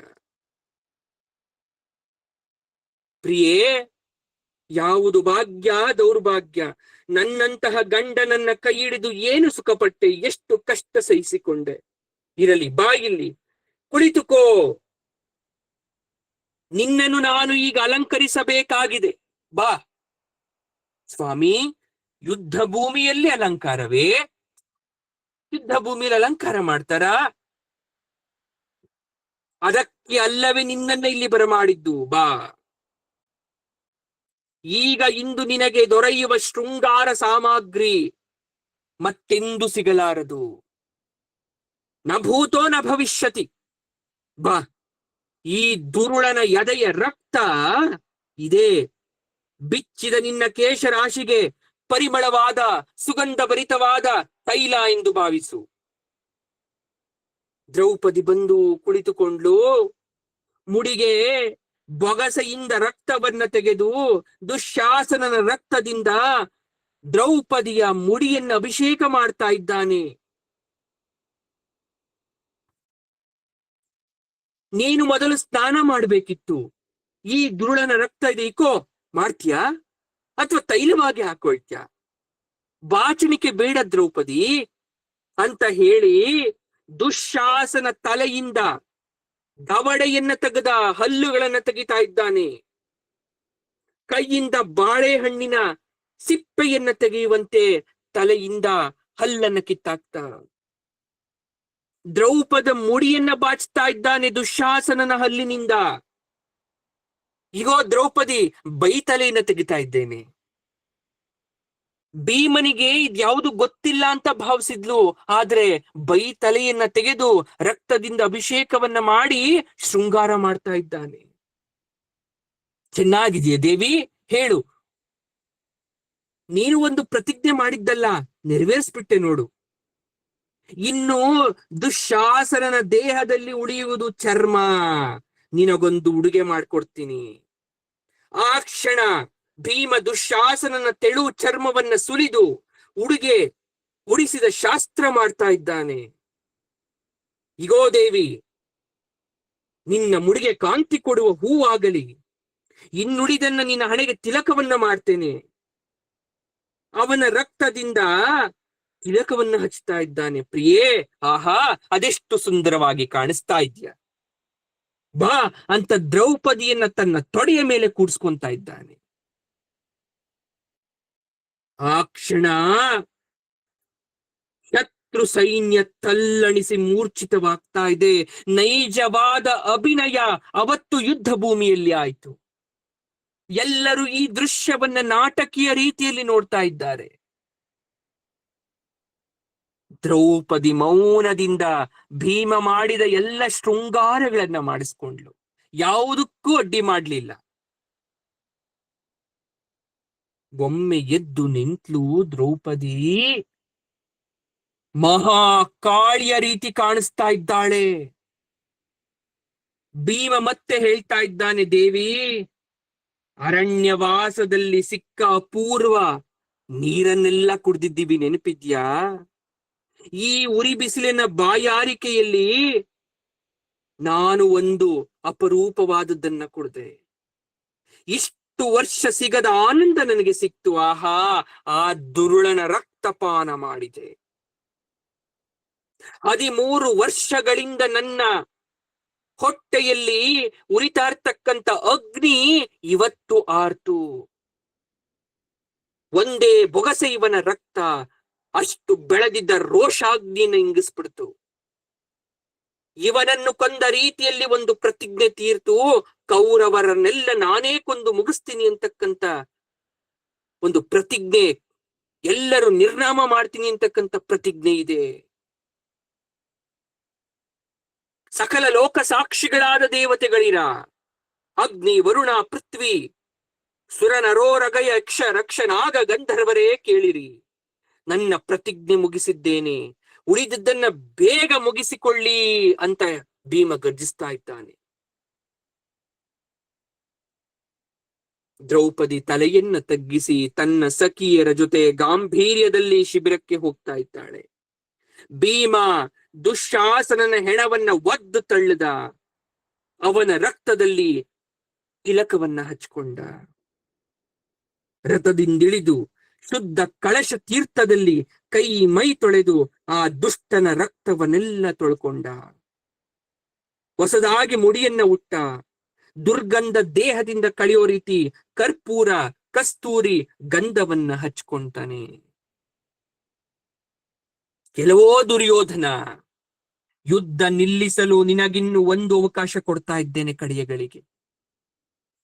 ಪ್ರಿಯೇ, ಯಾವುದು ಭಾಗ್ಯ ದೌರ್ಭಾಗ್ಯ? ನನ್ನಂತಹ ಗಂಡ ನನ್ನ ಕೈ ಹಿಡಿದು ಏನು ಸುಖಪಟ್ಟೆ, ಎಷ್ಟು ಕಷ್ಟ ಸಹಿಸಿಕೊಂಡೆ. ಇರಲಿ, ಬಾ ಇಲ್ಲಿ ಕುಳಿತುಕೋ. ನಿನ್ನನ್ನು ನಾನು ಈಗ ಅಲಂಕರಿಸಬೇಕಾಗಿದೆ, ಬಾ. ಸ್ವಾಮಿ, ಯುದ್ಧ ಭೂಮಿಯಲ್ಲಿ ಅಲಂಕಾರವೇ? ಯುದ್ಧ ಭೂಮಿಯಲ್ಲಿ ಅಲಂಕಾರ ಮಾಡ್ತಾರ? ಅದಕ್ಕೆ ಅಲ್ಲವೇ ನಿನ್ನನ್ನ ಇಲ್ಲಿ ಬರಮಾಡಿದ್ದು, ಬಾ. ಈಗ ಇಂದು ನಿನಗೆ ದೊರೆಯುವ ಶೃಂಗಾರ ಸಾಮಗ್ರಿ ಮತ್ತೆಂದು ಸಿಗಲಾರದು. ನ ಭೂತೋ ನ ಭವಿಷ್ಯತಿ. ಬಾ, ಈ ದುರುಳನ ಎದೆಯ ರಕ್ತ ಇದೇ ಬಿಚ್ಚಿದ ನಿನ್ನ ಕೇಶರಾಶಿಗೆ ಪರಿಮಳವಾದ ಸುಗಂಧಭರಿತವಾದ ತೈಲ ಎಂದು ಭಾವಿಸು. ದ್ರೌಪದಿ ಬಂದು ಕುಳಿತುಕೊಂಡ್ಲು. ಮುಡಿಗೆ ಬೊಗಸೆಯಿಂದ ರಕ್ತವನ್ನ ತೆಗೆದು ದುಶ್ಯಾಸನನ ರಕ್ತದಿಂದ ದ್ರೌಪದಿಯ ಮುಡಿಯನ್ನು ಅಭಿಷೇಕ ಮಾಡ್ತಾ ಇದ್ದಾನೆ. ನೀನು ಮೊದಲು ಸ್ನಾನ ಮಾಡಬೇಕಿತ್ತು. ಈ ದುರುಳನ ರಕ್ತ ಇದೆ, ಇಕೋ ಮಾಡ್ತೀಯಾ ಅಥವಾ ತೈಲವಾಗಿ ಹಾಕೊಳ್ತ್ಯಾ? ಬಾಚಣಿಕೆ ಬೇಡ ದ್ರೌಪದಿ ಅಂತ ಹೇಳಿ ದುಶ್ಯಾಸನ ತಲೆಯಿಂದ ದವಡೆಯನ್ನ ತೆಗೆದ ಹಲ್ಲುಗಳನ್ನ ತೆಗಿತಾ ಇದ್ದಾನೆ. ಕೈಯಿಂದ ಬಾಳೆಹಣ್ಣಿನ ಸಿಪ್ಪೆಯನ್ನ ತೆಗೆಯುವಂತೆ ತಲೆಯಿಂದ ಹಲ್ಲನ್ನ ಕಿತ್ತಾಕ್ತ. ದ್ರೌಪದ ಮುಡಿಯನ್ನ ಬಾಚ್ತಾ ಇದ್ದಾನೆ ದುಶ್ಯಾಸನನ ಹಲ್ಲಿನಿಂದ. ಈಗೋ ದ್ರೌಪದಿ ಬೈತಲೆಯನ್ನ ತೆಗಿತಾ ಇದ್ದೇನೆ. ಭೀಮನಿಗೆ ಇದ್ಯಾವುದು ಗೊತ್ತಿಲ್ಲ ಅಂತ ಭಾವಿಸಿದ್ಲು. ಆದ್ರೆ ಬೈತಲೆಯನ್ನ ತೆಗೆದು ರಕ್ತದಿಂದ ಅಭಿಷೇಕವನ್ನ ಮಾಡಿ ಶೃಂಗಾರ ಮಾಡ್ತಾ ಇದ್ದಾನೆ. ಚೆನ್ನಾಗಿದೆಯಾ ದೇವಿ, ಹೇಳು. ನೀನು ಒಂದು ಪ್ರತಿಜ್ಞೆ ಮಾಡಿದ್ದಲ್ಲ, ನೆರವೇರಿಸ್ಬಿಟ್ಟೆ ನೋಡು. ಇನ್ನು ದುಶ್ಯಾಸನನ ದೇಹದಲ್ಲಿ ಉಳಿಯುವುದು ಚರ್ಮ. ನಿನಗೊಂದು ಉಡುಗೆ ಮಾಡ್ಕೊಡ್ತೀನಿ. ಆ ಕ್ಷಣ ಭೀಮ ದುಶ್ಯಾಸನನ ತೆಳು ಚರ್ಮವನ್ನ ಸುಲಿದು ಉಡುಗೆ ಉಡಿಸಿದ ಶಾಸ್ತ್ರ ಮಾಡ್ತಾ ಇದ್ದಾನೆ. ಇಗೋ ದೇವಿ, ನಿನ್ನ ಮುಡಿಗೆ ಕಾಂತಿ ಕೊಡುವ ಹೂವಾಗಲಿ. ಇನ್ನುಳಿದನ್ನ ನಿನ್ನ ಹಣೆಗೆ ತಿಲಕವನ್ನ ಮಾಡ್ತೇನೆ. ಅವನ ರಕ್ತದಿಂದ ತಿಲಕವನ್ನ ಹಚ್ತಾ ಇದ್ದಾನೆ. ಪ್ರಿಯೇ, ಆಹಾ, ಅದೆಷ್ಟು ಸುಂದರವಾಗಿ ಕಾಣಿಸ್ತಾ ಇದೆಯಾ, ಬಾ ಅಂತ ದ್ರೌಪದಿಯನ್ನ ತನ್ನ ತೊಡೆಯ ಮೇಲೆ ಕೂಡಿಸ್ಕೊಂತಾ ಇದ್ದಾನೆ. ಆ ಕ್ಷಣ ಶತ್ರು ಸೈನ್ಯ ತಲ್ಲಣಿಸಿ ಮೂರ್ಛಿತವಾಗ್ತಾ ಇದೆ. ನೈಜವಾದ ಅಭಿನಯ ಅವತ್ತು ಯುದ್ಧ ಭೂಮಿಯಲ್ಲಿ ಆಯಿತು. ಎಲ್ಲರೂ ಈ ದೃಶ್ಯವನ್ನ ನಾಟಕೀಯ ರೀತಿಯಲ್ಲಿ ನೋಡ್ತಾ ಇದ್ದಾರೆ. ದ್ರೌಪದಿ ಮೌನದಿಂದ ಭೀಮ ಮಾಡಿದ ಎಲ್ಲ ಶೃಂಗಾರಗಳನ್ನ ಮಾಡಿಸ್ಕೊಂಡ್ಲು. ಯಾವುದಕ್ಕೂ ಅಡ್ಡಿ ಮಾಡ್ಲಿಲ್ಲ. ಒಮ್ಮೆ ಎದ್ದು ನಿಂತ್ಲು ದ್ರೌಪದಿ. ಮಹಾಕಾಳಿಯ ರೀತಿ ಕಾಣಿಸ್ತಾ ಇದ್ದಾಳೆ. ಭೀಮ ಮತ್ತೆ ಹೇಳ್ತಾ ಇದ್ದಾನೆ, ದೇವಿ, ಅರಣ್ಯವಾಸದಲ್ಲಿ ಸಿಕ್ಕ ಅಪೂರ್ವ ನೀರನ್ನೆಲ್ಲ ಕುಡ್ದಿದ್ದೀವಿ, ನೆನಪಿದ್ಯಾ? ಈ ಉರಿ ಬಿಸಿಲಿನ ಬಾಯಾರಿಕೆಯಲ್ಲಿ ನಾನು ಒಂದು ಅಪರೂಪವಾದದ್ದನ್ನ ಕುಡ್ದೆ. ಇಷ್ಟು ವರ್ಷ ಸಿಗದ ಆನಂದ ನನಗೆ ಸಿಕ್ತು. ಆಹಾ, ಆ ದುರುಳನ ರಕ್ತಪಾನ ಮಾಡಿದೆ. 13 ವರ್ಷಗಳಿಂದ ನನ್ನ ಹೊಟ್ಟೆಯಲ್ಲಿ ಉರಿತಾ ಇರ್ತಕ್ಕಂಥ ಅಗ್ನಿ ಇವತ್ತು ಆರ್ತು. ಒಂದೇ ಬೊಗಸೆ ಇವನ ರಕ್ತ ಅಷ್ಟು ಬೆಳೆದಿದ್ದ ರೋಷಾಗ್ನಿನ ಇಂಗಿಸ್ಬಿಡ್ತು. ಇವನನ್ನು ಕೊಂದ ರೀತಿಯಲ್ಲಿ ಒಂದು ಪ್ರತಿಜ್ಞೆ ತೀರ್ತು. ಕೌರವರನ್ನೆಲ್ಲ ನಾನೇ ಕೊಂದು ಮುಗಿಸ್ತೀನಿ ಅಂತಕ್ಕಂಥ ಒಂದು ಪ್ರತಿಜ್ಞೆ, ಎಲ್ಲರೂ ನಿರ್ನಾಮ ಮಾಡ್ತೀನಿ ಅಂತಕ್ಕಂಥ ಪ್ರತಿಜ್ಞೆ ಇದೆ. ಸಕಲ ಲೋಕ ಸಾಕ್ಷಿಗಳಾದ ದೇವತೆಗಳಿರ ಅಗ್ನಿ, ವರುಣ, ಪೃಥ್ವಿ, ಸುರ, ನರೋರಗಯ, ಯಕ್ಷ, ರಕ್ಷ, ನಾಗ, ಗಂಧರ್ವರೇ ಕೇಳಿರಿ. ನನ್ನ ಪ್ರತಿಜ್ಞೆ ಮುಗಿಸಿದ್ದೇನೆ, ಉಳಿದದ್ದನ್ನ ಬೇಗ ಮುಗಿಸಿಕೊಳ್ಳಿ ಅಂತ ಭೀಮ ಗರ್ಜಿಸ್ತಾ ಇದ್ದಾನೆ. ದ್ರೌಪದಿ ತಲೆಯನ್ನ ತಗ್ಗಿಸಿ ತನ್ನ ಸಖಿಯರ ಜೊತೆ ಗಾಂಭೀರ್ಯದಲ್ಲಿ ಶಿಬಿರಕ್ಕೆ ಹೋಗ್ತಾ ಇದ್ದಾಳೆ. ಭೀಮ ದುಶ್ಯಾಸನನ ಹೆಣವನ್ನ ಒದ್ದು ತಳ್ಳಿದ. ಅವನ ರಕ್ತದಲ್ಲಿ ತಿಲಕವನ್ನ ಹಚ್ಕೊಂಡ. ರಥದಿಂದಿಳಿದು ಶುದ್ಧ ಕಳಶ ತೀರ್ಥದಲ್ಲಿ ಕೈ ಮೈ ತೊಳೆದು ಆ ದುಷ್ಟನ ರಕ್ತವನ್ನೆಲ್ಲ ತೊಳ್ಕೊಂಡ. ಹೊಸದಾಗಿ ಮುಡಿಯನ್ನ ಉಟ್ಟ. ದುರ್ಗಂಧ ದೇಹದಿಂದ ಕಳೆಯೋ ರೀತಿ ಕರ್ಪೂರ, ಕಸ್ತೂರಿ ಗಂಧವನ್ನ ಹಚ್ಕೊಂತಾನೆ. ಕೆಲವೋ ದುರ್ಯೋಧನ, ಯುದ್ಧ ನಿಲ್ಲಿಸಲು ನಿನಗಿನ್ನು ಒಂದು ಅವಕಾಶ ಕೊಡ್ತಾ ಇದ್ದೇನೆ ಕಡೆಯಗಳಿಗೆ.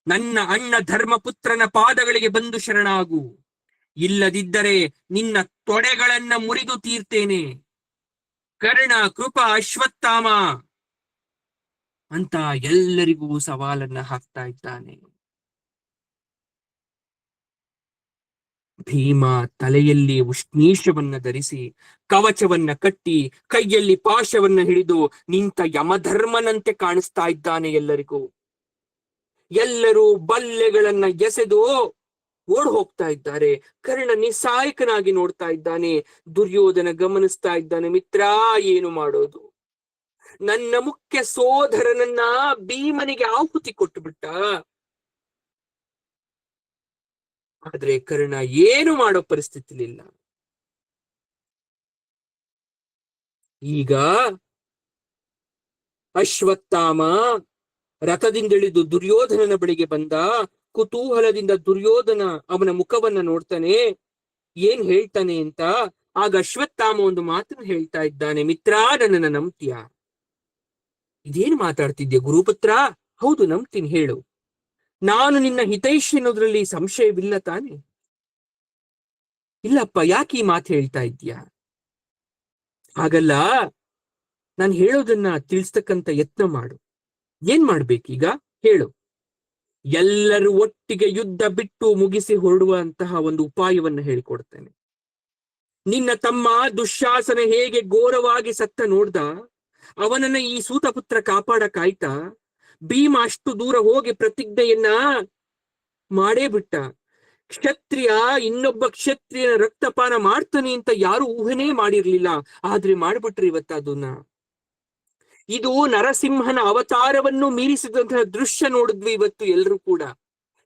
ನನ್ನ ಅಣ್ಣ ಧರ್ಮಪುತ್ರನ ಪಾದಗಳಿಗೆ ಬಂದು ಶರಣಾಗು, ಇಲ್ಲದಿದ್ದರೆ ನಿನ್ನ ತೊಡೆಗಳನ್ನ ಮುರಿದು ತೀರ್ತೇನೆ. ಕರ್ಣ, ಕೃಪ, ಅಶ್ವತ್ಥಾಮ ಅಂತ ಎಲ್ಲರಿಗೂ ಸವಾಲನ್ನ ಹಾಕ್ತಾ ಇದ್ದಾನೆ. ಭೀಮ ತಲೆಯಲ್ಲಿ ಉಷ್ಣೀಷವನ್ನ ಧರಿಸಿ, ಕವಚವನ್ನ ಕಟ್ಟಿ, ಕೈಯಲ್ಲಿ ಪಾಶವನ್ನ ಹಿಡಿದು ನಿಂತ ಯಮಧರ್ಮನಂತೆ ಕಾಣಿಸ್ತಾ ಇದ್ದಾನೆ ಎಲ್ಲರಿಗೂ. ಎಲ್ಲರೂ ಬಲ್ಲೆಗಳನ್ನ ಎಸೆದು ಓಡ್ ಹೋಗ್ತಾ ಇದ್ದಾರೆ. ಕರ್ಣ ನಿಸ್ಸಾಯಕನಾಗಿ ನೋಡ್ತಾ ಇದ್ದಾನೆ. ದುರ್ಯೋಧನ ಗಮನಿಸ್ತಾ ಇದ್ದಾನೆ, ಮಿತ್ರ ಏನು ಮಾಡೋದು? ನನ್ನ ಮುಖ್ಯ ಸೋದರನನ್ನ ಭೀಮನಿಗೆ ಆಹುತಿ ಕೊಟ್ಟು ಬಿಟ್ಟ. ಆದ್ರೆ ಕರ್ಣ ಏನು ಮಾಡೋ ಪರಿಸ್ಥಿತಿಲಿಲ್ಲ. ಈಗ ಅಶ್ವತ್ಥಾಮ ರಥದಿಂದಿಳಿದು ದುರ್ಯೋಧನನ ಬಳಿಗೆ ಬಂದ. ಕುತೂಹಲದಿಂದ ದುರ್ಯೋಧನ ಅವನ ಮುಖವನ್ನ ನೋಡ್ತಾನೆ, ಏನ್ ಹೇಳ್ತಾನೆ ಅಂತ. ಆಗ ಅಶ್ವತ್ಥಾಮ ಒಂದು ಮಾತನ್ನು ಹೇಳ್ತಾ ಇದ್ದಾನೆ, ಮಿತ್ರ ನನ್ನನ್ನ ನಂಬ್ತೀಯ? ಇದೇನು ಮಾತಾಡ್ತಿದ್ಯಾ ಗುರುಪುತ್ರ? ಹೌದು ನಂಬ್ತೀನಿ, ಹೇಳು. ನಾನು ನಿನ್ನ ಹಿತೈಷಿ ಅನ್ನೋದ್ರಲ್ಲಿ ಸಂಶಯವಿಲ್ಲ ತಾನೆ? ಇಲ್ಲಪ್ಪ, ಯಾಕೆ ಈ ಮಾತು ಹೇಳ್ತಾ ಇದ್ಯಾ? ಹಾಗಲ್ಲ, ನಾನು ಹೇಳೋದನ್ನ ತಿಳಿಸ್ತಕ್ಕಂತ ಯತ್ನ ಮಾಡು. ಏನ್ ಮಾಡ್ಬೇಕೀಗ ಹೇಳು. ಎಲ್ಲರೂ ಒಟ್ಟಿಗೆ ಯುದ್ಧ ಬಿಟ್ಟು ಮುಗಿಸಿ ಹೊರಡುವಂತಹ ಒಂದು ಉಪಾಯವನ್ನ ಹೇಳಿಕೊಡ್ತೇನೆ. ನಿನ್ನ ತಮ್ಮ ದುಶ್ಯಾಸನ ಹೇಗೆ ಘೋರವಾಗಿ ಸತ್ತ ನೋಡ್ದ, ಅವನನ್ನ ಈ ಸೂತಪುತ್ರ ಕಾಪಾಡಕ್ಕಾಯ್ತಾ? ಭೀಮ ಅಷ್ಟು ದೂರ ಹೋಗಿ ಪ್ರತಿಜ್ಞೆಯನ್ನ ಮಾಡೇ ಬಿಟ್ಟ. ಕ್ಷತ್ರಿಯ ಇನ್ನೊಬ್ಬ ಕ್ಷತ್ರಿಯನ ರಕ್ತಪಾನ ಮಾಡ್ತಾನೆ ಅಂತ ಯಾರು ಊಹೆನೇ ಮಾಡಿರ್ಲಿಲ್ಲ, ಆದ್ರೆ ಮಾಡ್ಬಿಟ್ರಿ ಇವತ್ತ ಅದನ್ನ. ಇದು ನರಸಿಂಹನ ಅವತಾರವನ್ನು ಮೀರಿಸಿದಂತಹ ದೃಶ್ಯ ನೋಡಿದ್ವಿ ಇವತ್ತು ಎಲ್ರೂ ಕೂಡ.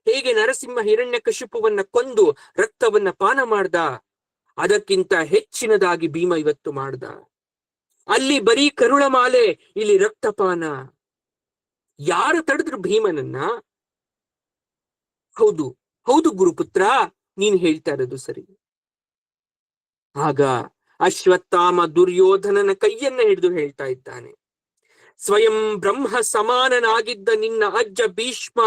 ಹೇಗೆ ನರಸಿಂಹ ಹಿರಣ್ಯಕಶಿಪುವನ್ನ ಕೊಂದು ರಕ್ತವನ್ನ ಪಾನ ಮಾಡ್ದ, ಅದಕ್ಕಿಂತ ಹೆಚ್ಚಿನದಾಗಿ ಭೀಮ ಇವತ್ತು ಮಾಡ್ದ. ಅಲ್ಲಿ ಬರೀ ಕರುಳಮಾಲೆ, ಇಲ್ಲಿ ರಕ್ತಪಾನ. ಯಾರು ತಡೆದ್ರು ಭೀಮನನ್ನ? ಹೌದು ಹೌದು ಗುರುಪುತ್ರ, ನೀನ್ ಹೇಳ್ತಾ ಇರೋದು ಸರಿ. ಆಗ ಅಶ್ವತ್ಥಾಮ ದುರ್ಯೋಧನನ ಕೈಯನ್ನ ಹಿಡಿದು ಹೇಳ್ತಾ ಇದ್ದಾನೆ, ಸ್ವಯಂ ಬ್ರಹ್ಮ ಸಮಾನನಾಗಿದ್ದ ನಿನ್ನ ಅಜ್ಜ ಭೀಷ್ಮ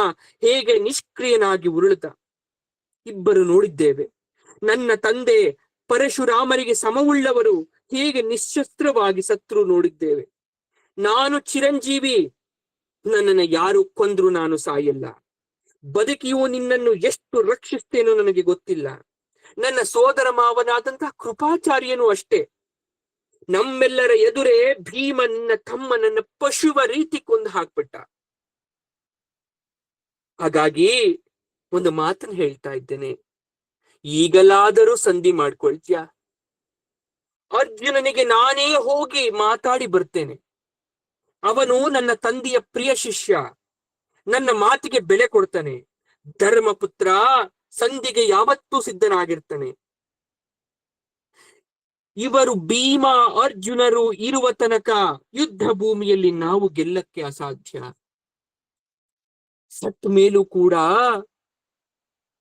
ಹೇಗೆ ನಿಷ್ಕ್ರಿಯನಾಗಿ ಉರುಳಿದ ಇಬ್ಬರು ನೋಡಿದ್ದೇವೆ. ನನ್ನ ತಂದೆ ಪರಶುರಾಮರಿಗೆ ಸಮವುಳ್ಳವರು ಹೇಗೆ ನಿಶ್ಶಸ್ತ್ರವಾಗಿ ಸತ್ರು ನೋಡಿದ್ದೇವೆ. ನಾನು ಚಿರಂಜೀವಿ, ನನ್ನನ್ನು ಯಾರು ಕೊಂದ್ರು ನಾನು ಸಾಯಲ್ಲ. ಬದುಕಿಯೂ ನಿನ್ನನ್ನು ಎಷ್ಟು ರಕ್ಷಿಸ್ತೇನೋ ನನಗೆ ಗೊತ್ತಿಲ್ಲ. ನನ್ನ ಸೋದರ ಮಾವನಾದಂತಹ ಕೃಪಾಚಾರ್ಯನೂ ಅಷ್ಟೇ. ನಮ್ಮೆಲ್ಲರ ಎದುರೇ ಭೀಮನ್ನ ತಮ್ಮನನ್ನ ಪಶುವ ರೀತಿ ಕೊಂದು ಹಾಕ್ಬಿಟ್ಟ. ಹಾಗಾಗಿ ಒಂದು ಮಾತನ್ನು ಹೇಳ್ತಾ ಇದ್ದೇನೆ, ಈಗಲಾದರೂ ಸಂಧಿ ಮಾಡ್ಕೊಳ್ತೀಯ? ಅರ್ಜುನನಿಗೆ ನಾನೇ ಹೋಗಿ ಮಾತಾಡಿ ಬರ್ತೇನೆ. ಅವನು ನನ್ನ ತಂದೆಯ ಪ್ರಿಯ ಶಿಷ್ಯ, ನನ್ನ ಮಾತಿಗೆ ಬೆಲೆ ಕೊಡ್ತಾನೆ. ಧರ್ಮಪುತ್ರ ಸಂಧಿಗೆ ಯಾವತ್ತೂ ಸಿದ್ಧನಾಗಿರ್ತಾನೆ. ಇವರು ಭೀಮ ಅರ್ಜುನರು ಇರುವ ತನಕ ಯುದ್ಧ ಭೂಮಿಯಲ್ಲಿ ನಾವು ಗೆಲ್ಲಕ್ಕೆ ಅಸಾಧ್ಯ. ಸತ್ ಮೇಲೂ ಕೂಡ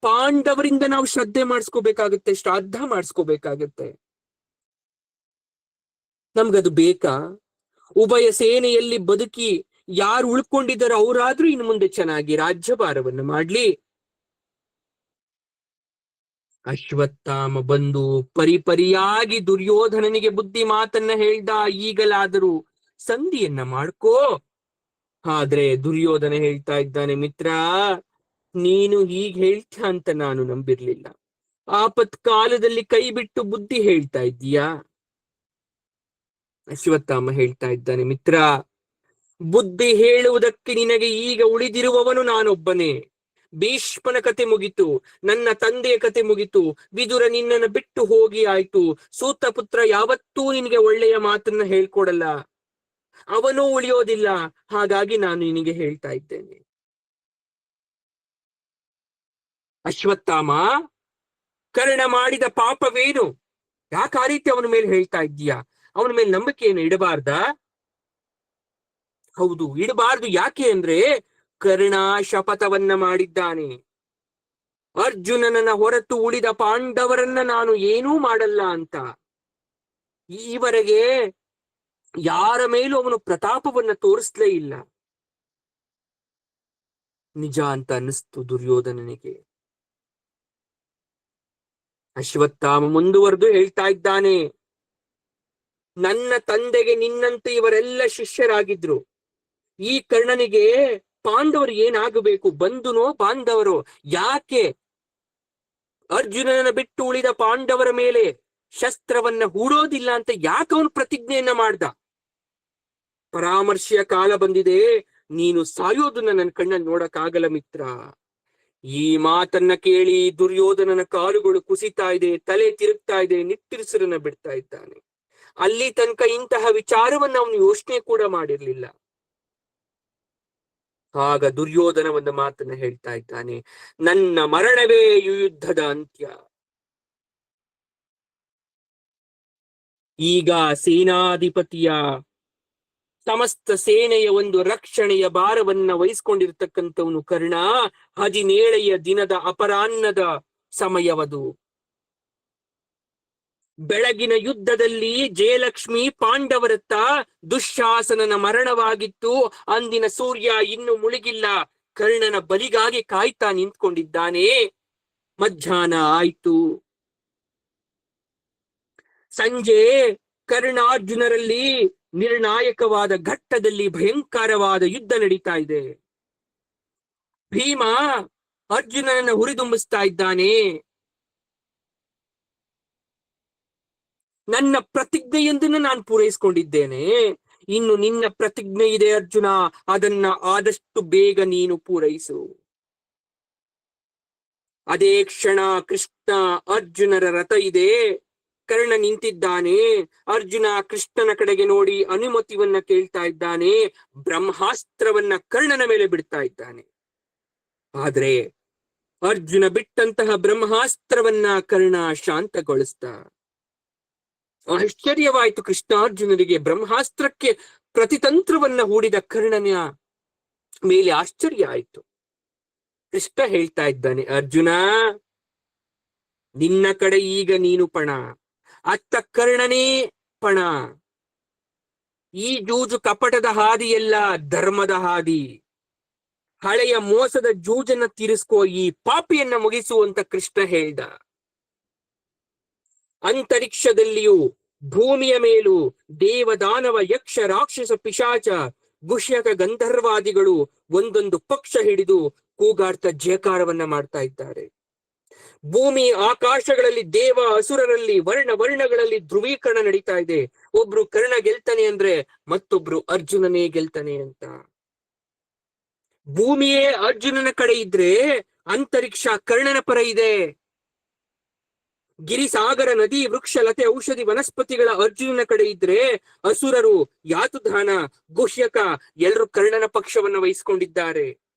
ಪಾಂಡವರಿಂದ ನಾವು ಶ್ರದ್ಧೆ ಮಾಡಿಸ್ಕೋಬೇಕಾಗತ್ತೆ, ಶ್ರಾದ್ದ ಮಾಡಿಸ್ಕೋಬೇಕಾಗತ್ತೆ. ನಮ್ಗದು ಬೇಕಾ? ಉಭಯ ಸೇನೆಯಲ್ಲಿ ಬದುಕಿ ಯಾರು ಉಳ್ಕೊಂಡಿದ್ದಾರೋ ಅವರಾದ್ರೂ ಇನ್ನು ಮುಂದೆ ಚೆನ್ನಾಗಿ ರಾಜ್ಯಭಾರವನ್ನು ಮಾಡ್ಲಿ. ಅಶ್ವತ್ಥಾಮ ಬಂದು ಪರಿಪರಿಯಾಗಿ ದುರ್ಯೋಧನನಿಗೆ ಬುದ್ಧಿ ಮಾತನ್ನ ಹೇಳ್ದ, ಈಗಲಾದರೂ ಸಂಧಿಯನ್ನ ಮಾಡ್ಕೋ. ಆದ್ರೆ ದುರ್ಯೋಧನ ಹೇಳ್ತಾ ಇದ್ದಾನೆ, ಮಿತ್ರ ನೀನು ಹೀಗೆ ಹೇಳ್ತೀಯ ಅಂತ ನಾನು ನಂಬಿರ್ಲಿಲ್ಲ. ಆಪತ್ ಕಾಲದಲ್ಲಿ ಕೈ ಬಿಟ್ಟು ಬುದ್ಧಿ ಹೇಳ್ತಾ ಇದ್ದೀಯಾ? ಅಶ್ವತ್ಥಾಮ ಹೇಳ್ತಾ ಇದ್ದಾನೆ, ಮಿತ್ರ ಬುದ್ಧಿ ಹೇಳುವುದಕ್ಕೆ ನಿನಗೆ ಈಗ ಉಳಿದಿರುವವನು ನಾನೊಬ್ಬನೇ. ಭೀಷ್ಮನ ಕತೆ ಮುಗಿತು, ನನ್ನ ತಂದೆಯ ಕತೆ ಮುಗಿತು, ವಿದುರ ನಿನ್ನನ್ನು ಬಿಟ್ಟು ಹೋಗಿ ಆಯ್ತು. ಸೂತಪುತ್ರ ಯಾವತ್ತೂ ನಿನಗೆ ಒಳ್ಳೆಯ ಮಾತನ್ನ ಹೇಳ್ಕೊಡಲ್ಲ, ಅವನೂ ಉಳಿಯೋದಿಲ್ಲ. ಹಾಗಾಗಿ ನಾನು ನಿನಗೆ ಹೇಳ್ತಾ ಇದ್ದೇನೆ. ಅಶ್ವತ್ಥಾಮ, ಕರ್ಣ ಮಾಡಿದ ಪಾಪವೇನು? ಯಾಕೆ ಆ ರೀತಿ ಅವನ ಮೇಲೆ ಹೇಳ್ತಾ ಇದ್ದೀಯಾ? ಅವನ ಮೇಲೆ ನಂಬಿಕೆಯನ್ನು ಇಡಬಾರ್ದ? ಹೌದು, ಇಡಬಾರ್ದು. ಯಾಕೆ ಅಂದ್ರೆ ಕರ್ಣ ಶಪಥವನ್ನ ಮಾಡಿದ್ದಾನೆ, ಅರ್ಜುನನನ್ನ ಹೊರತು ಉಳಿದ ಪಾಂಡವರನ್ನ ನಾನು ಏನೂ ಮಾಡಲ್ಲ ಅಂತ. ಈವರೆಗೆ ಯಾರ ಮೇಲೂ ಅವನು ಪ್ರತಾಪವನ್ನ ತೋರಿಸ್ಲೇ ಇಲ್ಲ. ನಿಜ ಅಂತ ಅನ್ನಿಸ್ತು ದುರ್ಯೋಧನನಿಗೆ. ಅಶ್ವತ್ಥಾಮ ಮುಂದುವರೆದು ಹೇಳ್ತಾ ಇದ್ದಾನೆ, ನನ್ನ ತಂದೆಗೆ ನಿನ್ನಂತೆ ಇವರೆಲ್ಲ ಶಿಷ್ಯರಾಗಿದ್ರು. ಈ ಕರ್ಣನಿಗೆ ಪಾಂಡವರು ಏನಾಗಬೇಕು? ಬಂಧುನೋ ಬಾಂಧವರೋ? ಯಾಕೆ ಅರ್ಜುನನ ಬಿಟ್ಟು ಉಳಿದ ಪಾಂಡವರ ಮೇಲೆ ಶಸ್ತ್ರವನ್ನ ಹೂಡೋದಿಲ್ಲ ಅಂತ ಯಾಕೆ ಅವನು ಪ್ರತಿಜ್ಞೆಯನ್ನ ಮಾಡ್ದ? ಪರಾಮರ್ಶೆಯ ಕಾಲ ಬಂದಿದೆ, ನೀನು ಸಾಯೋದು ನನ್ನ ಕಣ್ಣಲ್ಲಿ ನೋಡಕ್ಕಾಗಲ್ಲ ಮಿತ್ರ. ಈ ಮಾತನ್ನ ಕೇಳಿ ದುರ್ಯೋಧನನ ಕಾಲುಗಳು ಕುಸಿತಾ ಇದೆ, ತಲೆ ತಿರುಗ್ತಾ ಇದೆ, ನಿಟ್ಟುಸಿರನ್ನ ಬಿಡ್ತಾ ಇದ್ದಾನೆ. ಅಲ್ಲಿ ತನಕ ಇಂತಹ ವಿಚಾರವನ್ನ ಅವನು ಯೋಚನೆ ಕೂಡ ಮಾಡಿರ್ಲಿಲ್ಲ. ಆಗ ದುರ್ಯೋಧನ ಒಂದು ಮಾತನ್ನ ಹೇಳ್ತಾ ಇದ್ದಾನೆ, ನನ್ನ ಮರಣವೇ ಯುದ್ಧದ ಅಂತ್ಯ. ಈಗ ಸೇನಾಧಿಪತಿಯ ಸಮಸ್ತ ಸೇನೆಯ ಒಂದು ರಕ್ಷಣೆಯ ಭಾರವನ್ನ ವಹಿಸ್ಕೊಂಡಿರ್ತಕ್ಕಂಥವನು ಕರ್ಣ. 17ನೆಯ ದಿನದ ಅಪರಾಹ್ನದ ಸಮಯವದು. ಬೆಳಗಿನ ಯುದ್ಧದಲ್ಲಿ ಜಯಲಕ್ಷ್ಮಿ ಪಾಂಡವರತ್ತ ದುಶ್ಯಾಸನನ ಮರಣವಾಗಿತ್ತು. ಅಂದಿನ ಸೂರ್ಯ ಇನ್ನು ಮುಳುಗಿಲ್ಲ, ಕರ್ಣನ ಬಲಿಗಾಗಿ ಕಾಯ್ತಾ ನಿಂತ್ಕೊಂಡಿದ್ದಾನೆ. ಮಧ್ಯಾಹ್ನ ಆಯ್ತು. ಸಂಜೆ ಕರ್ಣಾರ್ಜುನರಲ್ಲಿ ನಿರ್ಣಾಯಕವಾದ ಘಟ್ಟದಲ್ಲಿ ಭಯಂಕರವಾದ ಯುದ್ಧ ನಡೀತಾ ಇದೆ. ಭೀಮ ಅರ್ಜುನನನ್ನು ಹುರಿದುಂಬಿಸ್ತಾ ಇದ್ದಾನೆ. ನನ್ನ ಪ್ರತಿಜ್ಞೆಯೊಂದನ್ನು ನಾನು ಪೂರೈಸಿಕೊಂಡಿದ್ದೇನೆ, ಇನ್ನು ನಿನ್ನ ಪ್ರತಿಜ್ಞೆ ಇದೆ ಅರ್ಜುನ, ಅದನ್ನ ಆದಷ್ಟು ಬೇಗ ನೀನು ಪೂರೈಸು. ಅದೇ ಕ್ಷಣ ಕೃಷ್ಣ ಅರ್ಜುನರ ರಥ ಇದೆ, ಕರ್ಣ ನಿಂತಿದ್ದಾನೆ. ಅರ್ಜುನ ಕೃಷ್ಣನ ಕಡೆಗೆ ನೋಡಿ ಅನುಮತಿಯನ್ನ ಕೇಳ್ತಾ ಇದ್ದಾನೆ. ಬ್ರಹ್ಮಾಸ್ತ್ರವನ್ನ ಕರ್ಣನ ಮೇಲೆ ಬಿಡ್ತಾ ಇದ್ದಾನೆ. ಆದ್ರೆ ಅರ್ಜುನ ಬಿಟ್ಟಂತಹ ಬ್ರಹ್ಮಾಸ್ತ್ರವನ್ನ ಕರ್ಣ ಶಾಂತಗೊಳಿಸ್ತ. ಆಶ್ಚರ್ಯವಾಯ್ತು ಕೃಷ್ಣಾರ್ಜುನರಿಗೆ. ಬ್ರಹ್ಮಾಸ್ತ್ರಕ್ಕೆ ಪ್ರತಿತಂತ್ರವನ್ನ ಹೂಡಿದ ಕರ್ಣನ ಮೇಲೆ ಆಶ್ಚರ್ಯ ಆಯ್ತು. ಕೃಷ್ಣ ಹೇಳ್ತಾ ಇದ್ದಾನೆ, ಅರ್ಜುನ ನಿನ್ನ ಕಡೆ ಈಗ ನೀನು ಪಣ, ಅತ್ತ ಕರ್ಣನೇ ಪಣ. ಈ ಜೂಜು ಕಪಟದ ಹಾದಿಯಲ್ಲ, ಧರ್ಮದ ಹಾದಿ. ಹಳೆಯ ಮೋಸದ ಜೂಜನ್ನ ತೀರಿಸ್ಕೋ, ಈ ಪಾಪಿಯನ್ನ ಮುಗಿಸುವಂತ ಕೃಷ್ಣ ಹೇಳ್ದ. ಅಂತರಿಕ್ಷದಲ್ಲಿಯೂ ಭೂಮಿಯ ಮೇಲೂ ದೇವದಾನವ ಯಕ್ಷ ರಾಕ್ಷಸ ಪಿಶಾಚ ಗುಷ್ಯಕ ಗಂಧರ್ವಾದಿಗಳು ಒಂದೊಂದು ಪಕ್ಷ ಹಿಡಿದು ಕೂಗಾಡ್ತಾ ಜಯಕಾರವನ್ನ ಮಾಡ್ತಾ ಇದ್ದಾರೆ. ಭೂಮಿ ಆಕಾಶಗಳಲ್ಲಿ ದೇವ ಅಸುರರಲ್ಲಿ ವರ್ಣಗಳಲ್ಲಿ ಧ್ರುವೀಕರಣ ನಡೀತಾ ಇದೆ. ಒಬ್ರು ಕರ್ಣ ಗೆಲ್ತಾನೆ ಅಂದ್ರೆ ಮತ್ತೊಬ್ರು ಅರ್ಜುನನೇ ಗೆಲ್ತಾನೆ ಅಂತ. ಭೂಮಿಯೇ ಅರ್ಜುನನ ಕಡೆ ಇದ್ರೆ ಅಂತರಿಕ್ಷ ಕರ್ಣನ ಪರ ಇದೆ. ಗಿರಿಸಾಗರ ನದಿ ವೃಕ್ಷ ಲತೆ ಔಷಧಿ ವನಸ್ಪತಿಗಳ ಅರ್ಜುನನ ಕಡೆ ಇದ್ರೆ ಅಸುರರು ಯಾತುಧಾನ ಗುಹ್ಯಕ ಎಲ್ಲರೂ ಕರ್ಣನ ಪಕ್ಷವನ್ನ ವಹಿಸಿಕೊಂಡಿದ್ದಾರೆ.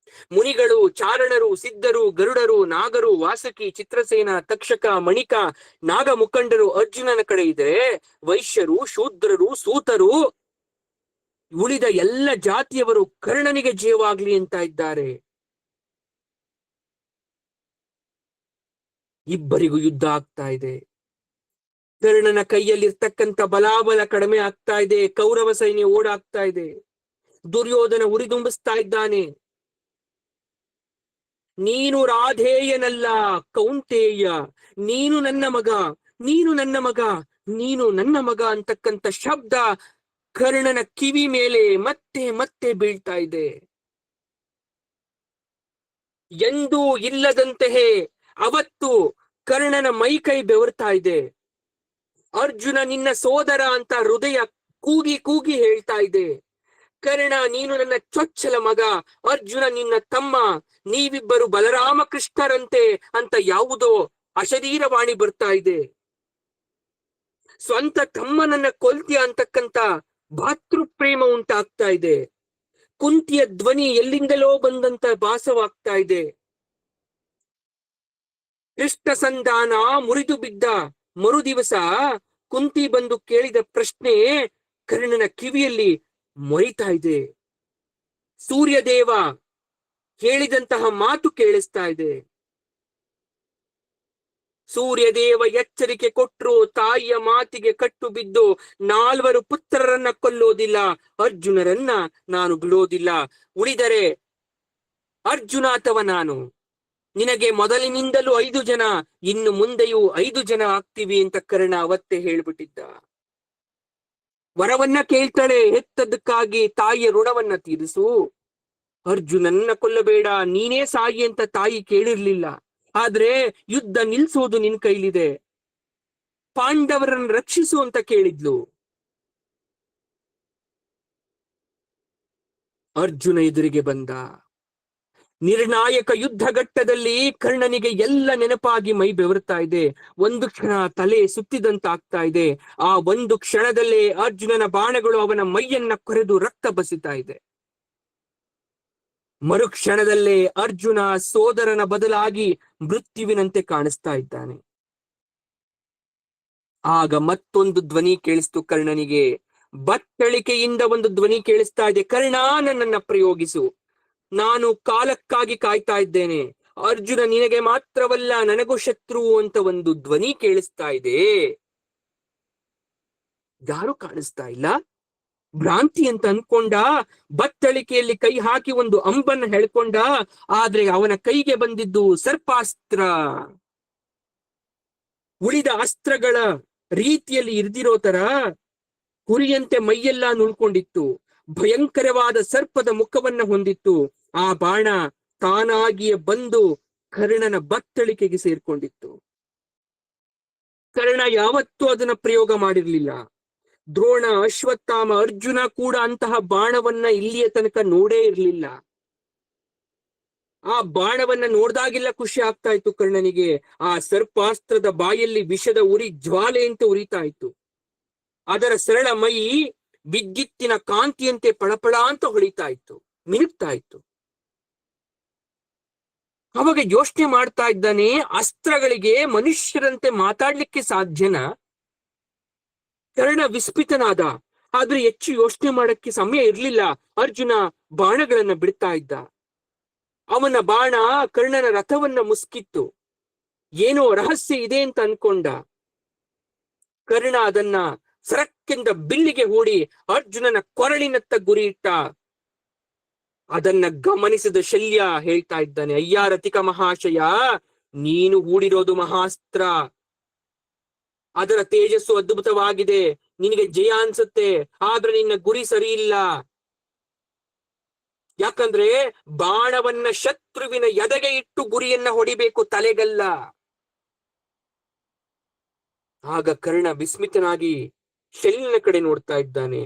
ಮುನಿಗಳು ಚಾರಣರು ಸಿದ್ಧರು ಗರುಡರು ನಾಗರು ವಾಸಕಿ ಚಿತ್ರಸೇನ ತಕ್ಷಕ ಮಣಿಕ ನಾಗ ಮುಖಂಡರು ಅರ್ಜುನನ ಕಡೆ ಇದ್ರೆ ವೈಶ್ಯರು ಶೂದ್ರರು ಸೂತರು ಉಳಿದ ಎಲ್ಲ ಜಾತಿಯವರು ಕರ್ಣನಿಗೆ ಜಯವಾಗ್ಲಿ ಅಂತ ಇದ್ದಾರೆ. ಇಬ್ಬರಿಗೂ ಯುದ್ಧ ಆಗ್ತಾ ಇದೆ. ಕರ್ಣನ ಕೈಯಲ್ಲಿರ್ತಕ್ಕಂಥ ಬಲಾಬಲ ಕಡಿಮೆ ಆಗ್ತಾ ಇದೆ. ಕೌರವ ಸೈನ್ಯ ಓಡಾಗ್ತಾ ಇದೆ. ದುರ್ಯೋಧನ ಉರಿದುಂಬಿಸ್ತಾ ಇದ್ದಾನೆ. ನೀನು ರಾಧೇಯನಲ್ಲ ಕೌಂತೇಯ, ನೀನು ನನ್ನ ಮಗ, ನೀನು ನನ್ನ ಮಗ, ನೀನು ನನ್ನ ಮಗ ಅಂತಕ್ಕಂಥ ಶಬ್ದ ಕರ್ಣನ ಕಿವಿ ಮೇಲೆ ಮತ್ತೆ ಮತ್ತೆ ಬೀಳ್ತಾ ಇದೆ. ಎಂದೂ ಇಲ್ಲದಂತೆಯೇ ಅವತ್ತು ಕರ್ಣನ ಮೈ ಕೈ ಬೆವರ್ತಾ ಇದೆ. ಅರ್ಜುನ ನಿನ್ನ ಸೋದರ ಅಂತ ಹೃದಯ ಕೂಗಿ ಕೂಗಿ ಹೇಳ್ತಾ ಇದೆ. ಕರ್ಣ ನೀನು ನನ್ನ ಚೊಚ್ಚಲ ಮಗ, ಅರ್ಜುನ ನಿನ್ನ ತಮ್ಮ, ನೀವಿಬ್ಬರು ಬಲರಾಮ ಕೃಷ್ಣರಂತೆ ಅಂತ ಯಾವುದೋ ಅಶರೀರವಾಣಿ ಬರ್ತಾ ಇದೆ. ಸ್ವಂತ ತಮ್ಮನನ್ನ ಕೊಲ್ತಿಯ ಅಂತಕ್ಕಂತ ಭಾತೃಪ್ರೇಮ ಉಂಟಾಗ್ತಾ ಇದೆ. ಕುಂತಿಯ ಧ್ವನಿ ಎಲ್ಲಿಂದಲೋ ಬಂದಂತ ಭಾಸವಾಗ್ತಾ ಇದೆ. ಕೃಷ್ಣ ಸಂಧಾನ ಮುರಿದು ಬಿದ್ದ ಮರುದಿವಸ ಕುಂತಿ ಬಂದು ಕೇಳಿದ ಪ್ರಶ್ನೆ ಕರ್ಣನ ಕಿವಿಯಲ್ಲಿ ಮೊರಿತಾ ಇದೆ. ಸೂರ್ಯದೇವ ಹೇಳಿದಂತಹ ಮಾತು ಕೇಳಿಸ್ತಾ ಇದೆ. ಸೂರ್ಯದೇವ ಎಚ್ಚರಿಕೆ ಕೊಟ್ಟರು, ತಾಯಿಯ ಮಾತಿಗೆ ಕಟ್ಟು ಬಿದ್ದು 4 ಪುತ್ರರನ್ನ ಕೊಲ್ಲೋದಿಲ್ಲ, ಅರ್ಜುನರನ್ನ ನಾನು ಬಿಡೋದಿಲ್ಲ. ಉಳಿದರೆ ಅರ್ಜುನ ಅಥವಾ ನಾನು? ನಿನಗೆ ಮೊದಲಿನಿಂದಲೂ 5 ಜನ, ಇನ್ನು ಮುಂದೆಯೂ 5 ಜನ ಆಗ್ತೀವಿ ಅಂತ ಕರ್ಣ ಅವತ್ತೇ ಹೇಳ್ಬಿಟ್ಟಿದ್ದ. ವರವನ್ನ ಕೇಳ್ತಾಳೆ, ಹೆತ್ತದಕ್ಕಾಗಿ ತಾಯಿಯ ಋಣವನ್ನ ತೀರಿಸು, ಅರ್ಜುನನ್ನ ಕೊಲ್ಲಬೇಡ, ನೀನೇ ಸಾಯಿ ಅಂತ ತಾಯಿ ಕೇಳಿರ್ಲಿಲ್ಲ. ಆದ್ರೆ ಯುದ್ಧ ನಿಲ್ಸೋದು ನಿನ್ ಕೈಲಿದೆ, ಪಾಂಡವರನ್ನು ರಕ್ಷಿಸು ಅಂತ ಕೇಳಿದ್ಲು. ಅರ್ಜುನ ಎದುರಿಗೆ ಬಂದ. ನಿರ್ಣಾಯಕ ಯುದ್ಧ ಘಟ್ಟದಲ್ಲಿ ಕರ್ಣನಿಗೆ ಎಲ್ಲ ನೆನಪಾಗಿ ಮೈ ಬೆವರ್ತಾ ಇದೆ. ಒಂದು ಕ್ಷಣ ತಲೆ ಸುತ್ತಿದಂತಾಗ್ತಾ ಇದೆ. ಆ ಒಂದು ಕ್ಷಣದಲ್ಲೇ ಅರ್ಜುನನ ಬಾಣಗಳು ಅವನ ಮೈಯನ್ನ ಕೊರೆದು ರಕ್ತ ಬಸಿತಾ ಇದೆ. ಮರುಕ್ಷಣದಲ್ಲೇ ಅರ್ಜುನ ಸೋದರನ ಬದಲಾಗಿ ಮೃತ್ಯುವಿನಂತೆ ಕಾಣಿಸ್ತಾ ಇದ್ದಾನೆ. ಆಗ ಮತ್ತೊಂದು ಧ್ವನಿ ಕೇಳಿಸ್ತು ಕರ್ಣನಿಗೆ. ಬತ್ತಳಿಕೆಯಿಂದ ಒಂದು ಧ್ವನಿ ಕೇಳಿಸ್ತಾ ಇದೆ, ಕರ್ಣ, ನನ್ನನ್ನ ಪ್ರಯೋಗಿಸು, ನಾನು ಕಾಲಕ್ಕಾಗಿ ಕಾಯ್ತಾ ಇದ್ದೇನೆ. ಅರ್ಜುನ ನಿನಗೆ ಮಾತ್ರವಲ್ಲ, ನನಗೂ ಶತ್ರು ಅಂತ ಒಂದು ಧ್ವನಿ ಕೇಳಿಸ್ತಾ ಇದೆ. ಯಾರು ಕಾಣಿಸ್ತಾ ಇಲ್ಲ, ಭ್ರಾಂತಿ ಅಂತ ಅನ್ಕೊಂಡ. ಬತ್ತಳಿಕೆಯಲ್ಲಿ ಕೈ ಹಾಕಿ ಒಂದು ಅಂಬನ್ನ ಹೇಳ್ಕೊಂಡ. ಆದ್ರೆ ಅವನ ಕೈಗೆ ಬಂದಿದ್ದು ಸರ್ಪಾಸ್ತ್ರ. ಉಳಿದ ಅಸ್ತ್ರಗಳ ರೀತಿಯಲ್ಲಿ ಇರ್ದಿರೋ ತರ ಕುರಿಯಂತೆ ಮೈಯೆಲ್ಲ ನುಳ್ಕೊಂಡಿತ್ತು. ಭಯಂಕರವಾದ ಸರ್ಪದ ಮುಖವನ್ನ ಹೊಂದಿತ್ತು. ಆ ಬಾಣ ತಾನಾಗಿಯೇ ಬಂದು ಕರ್ಣನ ಬತ್ತಳಿಕೆಗೆ ಸೇರ್ಕೊಂಡಿತ್ತು. ಕರ್ಣ ಯಾವತ್ತೂ ಅದನ್ನ ಪ್ರಯೋಗ ಮಾಡಿರ್ಲಿಲ್ಲ. ದ್ರೋಣ, ಅಶ್ವತ್ಥಾಮ, ಅರ್ಜುನ ಕೂಡ ಅಂತಹ ಬಾಣವನ್ನ ಇಲ್ಲಿಯ ತನಕ ನೋಡೇ ಇರ್ಲಿಲ್ಲ. ಆ ಬಾಣವನ್ನ ನೋಡ್ದಾಗಿಲ್ಲ ಖುಷಿ ಆಗ್ತಾ ಇತ್ತು ಕರ್ಣನಿಗೆ. ಆ ಸರ್ಪಾಸ್ತ್ರದ ಬಾಯಲ್ಲಿ ವಿಷದ ಉರಿ ಜ್ವಾಲೆ ಅಂತ ಉರಿತಾ ಇತ್ತು. ಅದರ ಸರಳ ಮೈ ವಿದ್ಯುತ್ತಿನ ಕಾಂತಿಯಂತೆ ಪಳಪಳ ಅಂತ ಹೊಳಿತಾ ಇತ್ತು, ಮಿನುಗ್ತಾ ಇತ್ತು. ಅವಾಗ ಯೋಚನೆ ಮಾಡ್ತಾ ಇದ್ದಾನೆ, ಅಸ್ತ್ರಗಳಿಗೆ ಮನುಷ್ಯರಂತೆ ಮಾತಾಡ್ಲಿಕ್ಕೆ ಸಾಧ್ಯನಾ? ಕರ್ಣ ವಿಸ್ಮಿತನಾದ. ಆದ್ರೆ ಹೆಚ್ಚು ಯೋಚನೆ ಮಾಡಕ್ಕೆ ಸಮಯ ಇರ್ಲಿಲ್ಲ. ಅರ್ಜುನ ಬಾಣಗಳನ್ನ ಬಿಡ್ತಾ ಇದ್ದ. ಅವನ ಬಾಣ ಕರ್ಣನ ರಥವನ್ನ ಮುಸ್ಕಿತ್ತು. ಏನೋ ರಹಸ್ಯ ಇದೆ ಅಂತ ಅನ್ಕೊಂಡ. ಕರ್ಣ ಅದನ್ನ ಸರಕ್ಕೆಂದ ಬಿಲ್ಲಿಗೆ ಹೂಡಿ ಅರ್ಜುನನ ಕೊರಳಿನತ್ತ ಗುರಿ ಇಟ್ಟ. ಅದನ್ನ ಗಮನಿಸಿದ ಶಲ್ಯ ಹೇಳ್ತಾ ಇದ್ದಾನೆ, ಅಯ್ಯ ರತಿಕ ಮಹಾಶಯ, ನೀನು ಹೂಡಿರೋದು ಮಹಾಸ್ತ್ರ. ಅದರ ತೇಜಸ್ಸು ಅದ್ಭುತವಾಗಿದೆ, ನಿನಗೆ ಜಯ ಅನ್ಸುತ್ತೆ. ಆದ್ರೆ ನಿನ್ನ ಗುರಿ ಸರಿ ಇಲ್ಲ. ಯಾಕಂದ್ರೆ ಬಾಣವನ್ನ ಶತ್ರುವಿನ ಎದೆಗೆ ಇಟ್ಟು ಗುರಿಯನ್ನ ಹೊಡಿಬೇಕು, ತಲೆಗಲ್ಲ. ಆಗ ಕರ್ಣ ವಿಸ್ಮಿತನಾಗಿ ಶಲ್ಯನ ಕಡೆ ನೋಡ್ತಾ ಇದ್ದಾನೆ.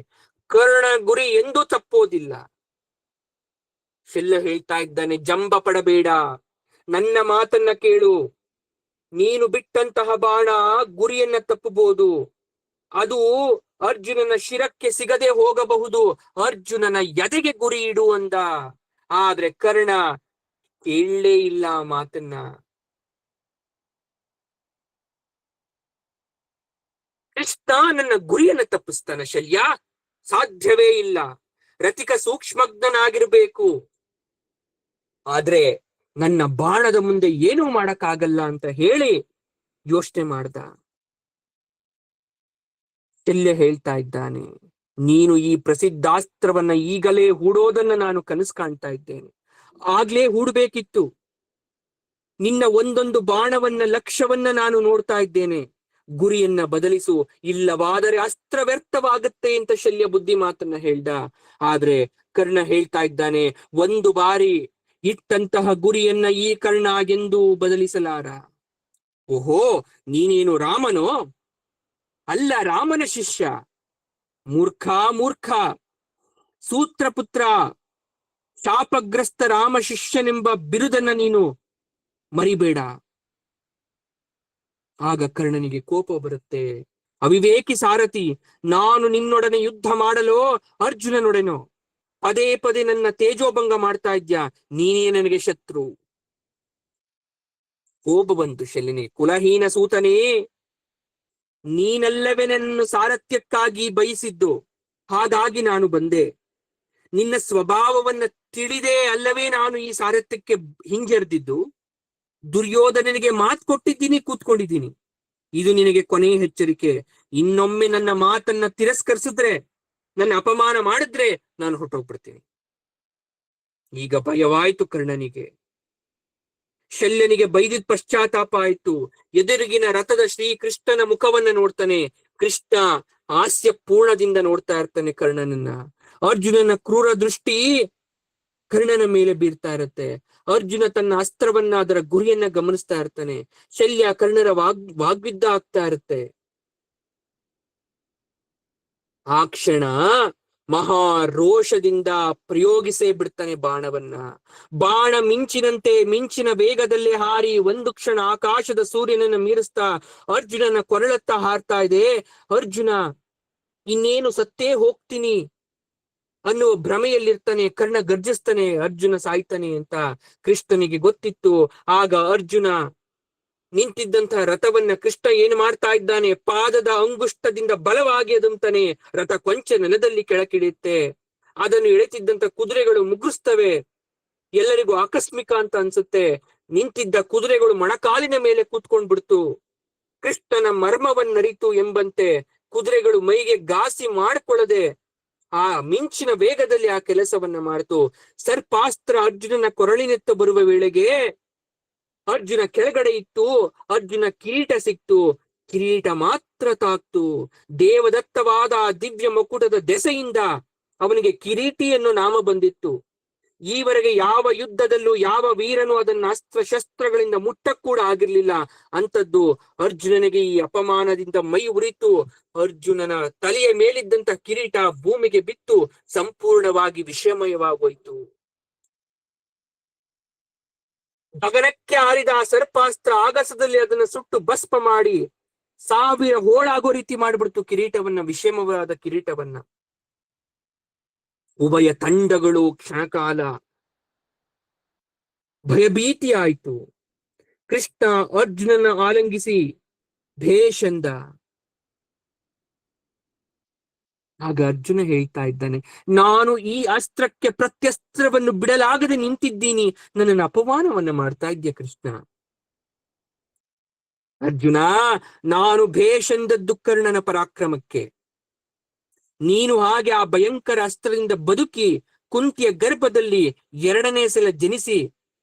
ಕರ್ಣ ಗುರಿ ಎಂದೂ ತಪ್ಪೋದಿಲ್ಲ. ಶಲ್ಯ ಹೇಳ್ತಾ ಇದ್ದಾನೆ, ಜಂಬ ಪಡಬೇಡ, ನನ್ನ ಮಾತನ್ನ ಕೇಳು. ನೀನು ಬಿಟ್ಟಂತಹ ಬಾಣ ಗುರಿಯನ್ನ ತಪ್ಪಬಹುದು. ಅದು ಅರ್ಜುನನ ಶಿರಕ್ಕೆ ಸಿಗದೆ ಹೋಗಬಹುದು. ಅರ್ಜುನನ ಎದೆಗೆ ಗುರಿ ಇಡು ಅಂದ. ಆದ್ರೆ ಕರ್ಣ ಕೇಳಲೇ ಇಲ್ಲ ಮಾತನ್ನ. ಕೃಷ್ಣ ನನ್ನ ಗುರಿಯನ್ನ ತಪ್ಪಿಸ್ತಾನ ಶಲ್ಯ? ಸಾಧ್ಯವೇ ಇಲ್ಲ. ರತಿಕ ಸೂಕ್ಷ್ಮಜ್ಞನಾಗಿರ್ಬೇಕು. ಆದ್ರೆ ನನ್ನ ಬಾಣದ ಮುಂದೆ ಏನೂ ಮಾಡಕ್ಕಾಗಲ್ಲ ಅಂತ ಹೇಳಿ ಯೋಚನೆ ಮಾಡ್ದ. ಶಲ್ಯ ಹೇಳ್ತಾ ಇದ್ದಾನೆ, ನೀನು ಈ ಪ್ರಸಿದ್ಧಾಸ್ತ್ರವನ್ನ ಈಗಲೇ ಹೂಡೋದನ್ನ ನಾನು ಕನಸು ಕಾಣ್ತಾ ಇದ್ದೇನೆ. ಆಗ್ಲೇ ಹೂಡ್ಬೇಕಿತ್ತು. ನಿನ್ನ ಒಂದೊಂದು ಬಾಣವನ್ನ, ಲಕ್ಷ್ಯವನ್ನ ನಾನು ನೋಡ್ತಾ ಇದ್ದೇನೆ. ಗುರಿಯನ್ನ ಬದಲಿಸು, ಇಲ್ಲವಾದರೆ ಅಸ್ತ್ರ ವ್ಯರ್ಥವಾಗುತ್ತೆ ಅಂತ ಶಲ್ಯ ಬುದ್ಧಿ ಮಾತನ್ನ ಹೇಳ್ದ. ಆದ್ರೆ ಕರ್ಣ ಹೇಳ್ತಾ ಇದ್ದಾನೆ, ಒಂದು ಬಾರಿ ಇಟ್ಟಂತಹ ಗುರಿಯನ್ನ ಈ ಕರ್ಣ ಎಂದು ಬದಲಿಸಲಾರ. ಓಹೋ, ನೀನೇನು ರಾಮನೋ? ಅಲ್ಲ, ರಾಮನ ಶಿಷ್ಯ. ಮೂರ್ಖ ಮೂರ್ಖ, ಸೂತ್ರಪುತ್ರ, ಶಾಪಗ್ರಸ್ತ ರಾಮ ಶಿಷ್ಯನೆಂಬ ಬಿರುದನ್ನ ನೀನು ಮರಿಬೇಡ. ಆಗ ಕರ್ಣನಿಗೆ ಕೋಪ ಬರುತ್ತೆ. ಅವಿವೇಕಿ ಸಾರಥಿ, ನಾನು ನಿನ್ನೊಡನೆ ಯುದ್ಧ ಮಾಡಲೋ ಅರ್ಜುನನೊಡನೋ? ಪದೇ ಪದೇ ನನ್ನ ತೇಜೋಭಂಗ ಮಾಡ್ತಾ ಇದ್ಯಾ, ನೀನೇ ನನಗೆ ಶತ್ರು. ಕೋಪ ಬಂತು ಶಲ್ಯನಿಗೆ. ಕುಲಹೀನ ಸೂತನೇ, ನೀನಲ್ಲವೇ ನನ್ನನ್ನು ಸಾರಥ್ಯಕ್ಕಾಗಿ ಬಯಸಿದ್ದು, ಹಾಗಾಗಿ ನಾನು ಬಂದೆ. ನಿನ್ನ ಸ್ವಭಾವವನ್ನ ತಿಳಿದೇ ಅಲ್ಲವೇ ನಾನು ಈ ಸಾರಥ್ಯಕ್ಕೆ ಹಿಂಜರಿದಿದ್ದು. ದುರ್ಯೋಧನನಿಗೆ ಮಾತು ಕೊಟ್ಟಿದ್ದೀನಿ, ಕೂತ್ಕೊಂಡಿದ್ದೀನಿ. ಇದು ನಿನಗೆ ಕೊನೆಯ ಎಚ್ಚರಿಕೆ. ಇನ್ನೊಮ್ಮೆ ನನ್ನ ಮಾತನ್ನ ತಿರಸ್ಕರಿಸಿದ್ರೆ, ನನ್ನ ಅಪಮಾನ ಮಾಡಿದ್ರೆ ನಾನು ಹೊರಟೋಗ್ಬಿಡ್ತೀನಿ. ಈಗ ಭಯವಾಯ್ತು ಕರ್ಣನಿಗೆ. ಶಲ್ಯನಿಗೆ ಬೈದಿದ್ ಪಶ್ಚಾತ್ತಾಪ ಆಯ್ತು. ಎದುರಿಗಿನ ರಥದ ಶ್ರೀಕೃಷ್ಣನ ಮುಖವನ್ನ ನೋಡ್ತಾನೆ. ಕೃಷ್ಣ ಹಾಸ್ಯ ಪೂರ್ಣದಿಂದ ನೋಡ್ತಾ ಇರ್ತಾನೆ ಕರ್ಣನನ್ನ. ಅರ್ಜುನನ ಕ್ರೂರ ದೃಷ್ಟಿ ಕರ್ಣನ ಮೇಲೆ ಬೀರ್ತಾ ಇರತ್ತೆ. ಅರ್ಜುನ ತನ್ನ ಅಸ್ತ್ರವನ್ನ ಅದರ ಗುರಿಯನ್ನ ಗಮನಿಸ್ತಾ ಇರ್ತಾನೆ. ಶಲ್ಯ ಕರ್ಣರ ವಾಗ್ವಿದ್ದ ಆಗ್ತಾ ಇರುತ್ತೆ. ಆ ಕ್ಷಣ ಮಹಾ ರೋಷದಿಂದ ಪ್ರಯೋಗಿಸೇ ಬಿಡ್ತಾನೆ ಬಾಣವನ್ನ. ಬಾಣ ಮಿಂಚಿನಂತೆ ಮಿಂಚಿನ ವೇಗದಲ್ಲಿ ಹಾರಿ ಒಂದು ಕ್ಷಣ ಆಕಾಶದ ಸೂರ್ಯನನ್ನ ಮೀರಿಸ್ತಾ ಅರ್ಜುನನ ಕೊರಳತ್ತ ಹಾರ್ತಾ ಇದೆ. ಅರ್ಜುನ ಇನ್ನೇನು ಸತ್ತೇ ಹೋಗ್ತೀನಿ ಅನ್ನುವ ಭ್ರಮೆಯಲ್ಲಿರ್ತಾನೆ. ಕರ್ಣ ಗರ್ಜಿಸ್ತಾನೆ, ಅರ್ಜುನ ಸಾಯ್ತಾನೆ ಅಂತ ಕೃಷ್ಣನಿಗೆ ಗೊತ್ತಿತ್ತು. ಆಗ ಅರ್ಜುನ ನಿಂತಿದ್ದಂತಹ ರಥವನ್ನ ಕೃಷ್ಣ ಏನು ಮಾಡ್ತಾ ಇದ್ದಾನೆ, ಪಾದದ ಅಂಗುಷ್ಟದಿಂದ ಬಲವಾಗಿ ಅದುಮ್ತಾನೆ. ರಥ ಕೊಂಚ ನೆಲದಲ್ಲಿ ಕೆಳಕಿಳಿಯುತ್ತೆ. ಅದನ್ನು ಎಳೆತಿದ್ದಂತ ಕುದುರೆಗಳು ಮುಗುಸ್ತವೆ. ಎಲ್ಲರಿಗೂ ಆಕಸ್ಮಿಕ ಅಂತ ಅನ್ಸುತ್ತೆ. ನಿಂತಿದ್ದ ಕುದುರೆಗಳು ಮೊಣಕಾಲಿನ ಮೇಲೆ ಕೂತ್ಕೊಂಡ್ಬಿಡ್ತು. ಕೃಷ್ಣನ ಮರ್ಮವನ್ನರಿತು ಎಂಬಂತೆ ಕುದುರೆಗಳು ಮೈಗೆ ಘಾಸಿ ಮಾಡ್ಕೊಳ್ಳದೆ ಆ ಮಿಂಚಿನ ವೇಗದಲ್ಲಿ ಆ ಕೆಲಸವನ್ನ ಮಾಡ್ತು. ಸರ್ಪಾಸ್ತ್ರ ಅರ್ಜುನನ ಕೊರಳಿನೆತ್ತ ಬರುವ ವೇಳೆಗೆ ಅರ್ಜುನ ಕೆಳಗಡೆ ಇತ್ತು. ಅರ್ಜುನ ಕಿರೀಟ ಸಿಕ್ತು. ಕಿರೀಟ ಮಾತ್ರ ತಾಕ್ತು. ದೇವದತ್ತವಾದ ದಿವ್ಯ ಮಕುಟದ ದೆಸೆಯಿಂದ ಅವನಿಗೆ ಕಿರೀಟಿ ಅನ್ನೋ ನಾಮ ಬಂದಿತ್ತು. ಈವರೆಗೆ ಯಾವ ಯುದ್ಧದಲ್ಲೂ ಯಾವ ವೀರನು ಅದನ್ನ ಅಸ್ತ್ರ ಶಸ್ತ್ರಗಳಿಂದ ಮುಟ್ಟಕ್ ಕೂಡ ಆಗಿರ್ಲಿಲ್ಲ. ಅಂತದ್ದು ಅರ್ಜುನನಿಗೆ ಈ ಅಪಮಾನದಿಂದ ಮೈ ಉರಿತು. ಅರ್ಜುನನ ತಲೆಯ ಮೇಲಿದ್ದಂತ ಕಿರೀಟ ಭೂಮಿಗೆ ಬಿತ್ತು ಸಂಪೂರ್ಣವಾಗಿ ವಿಷಮಯವಾಗೋಯ್ತು. ಗಗನಕ್ಕೆ ಹಾರಿದ ಆ ಸರ್ಪಾಸ್ತ್ರ ಆಗಸದಲ್ಲಿ ಅದನ್ನ ಸುಟ್ಟು ಭಸ್ಮ ಮಾಡಿ 1000 ಹೋಳಾಗೋ ರೀತಿ ಮಾಡ್ಬಿಡ್ತು ಕಿರೀಟವನ್ನ, ವಿಷಮವಾದ ಕಿರೀಟವನ್ನ. ಉಭಯ ತಂಡಗಳು ಕ್ಷಣಕಾಲ ಭಯಭೀತಿ ಆಯ್ತು. ಕೃಷ್ಣ ಅರ್ಜುನನ ಆಲಂಗಿಸಿ ಭೇಷಂದ. ಆಗ ಅರ್ಜುನ ಹೇಳ್ತಾ ಇದ್ದಾನೆ, ನಾನು ಈ ಅಸ್ತ್ರಕ್ಕೆ ಪ್ರತ್ಯಸ್ತ್ರವನ್ನು ಬಿಡಲಾಗದೆ ನಿಂತಿದ್ದೀನಿ. ನನ್ನನ್ನು ಅಪಮಾನವನ್ನ ಮಾಡ್ತಾ ಇದ್ಯಾ ಕೃಷ್ಣ. ಅರ್ಜುನ, ನಾನು ಭೇಷಂದದ್ದು ಕರ್ಣನ ಪರಾಕ್ರಮಕ್ಕೆ. ನೀನು ಹಾಗೆ ಆ ಭಯಂಕರ ಅಸ್ತ್ರದಿಂದ ಬದುಕಿ ಕುಂತಿಯ ಗರ್ಭದಲ್ಲಿ 2ನೇ ಸಲ ಜನಿಸಿ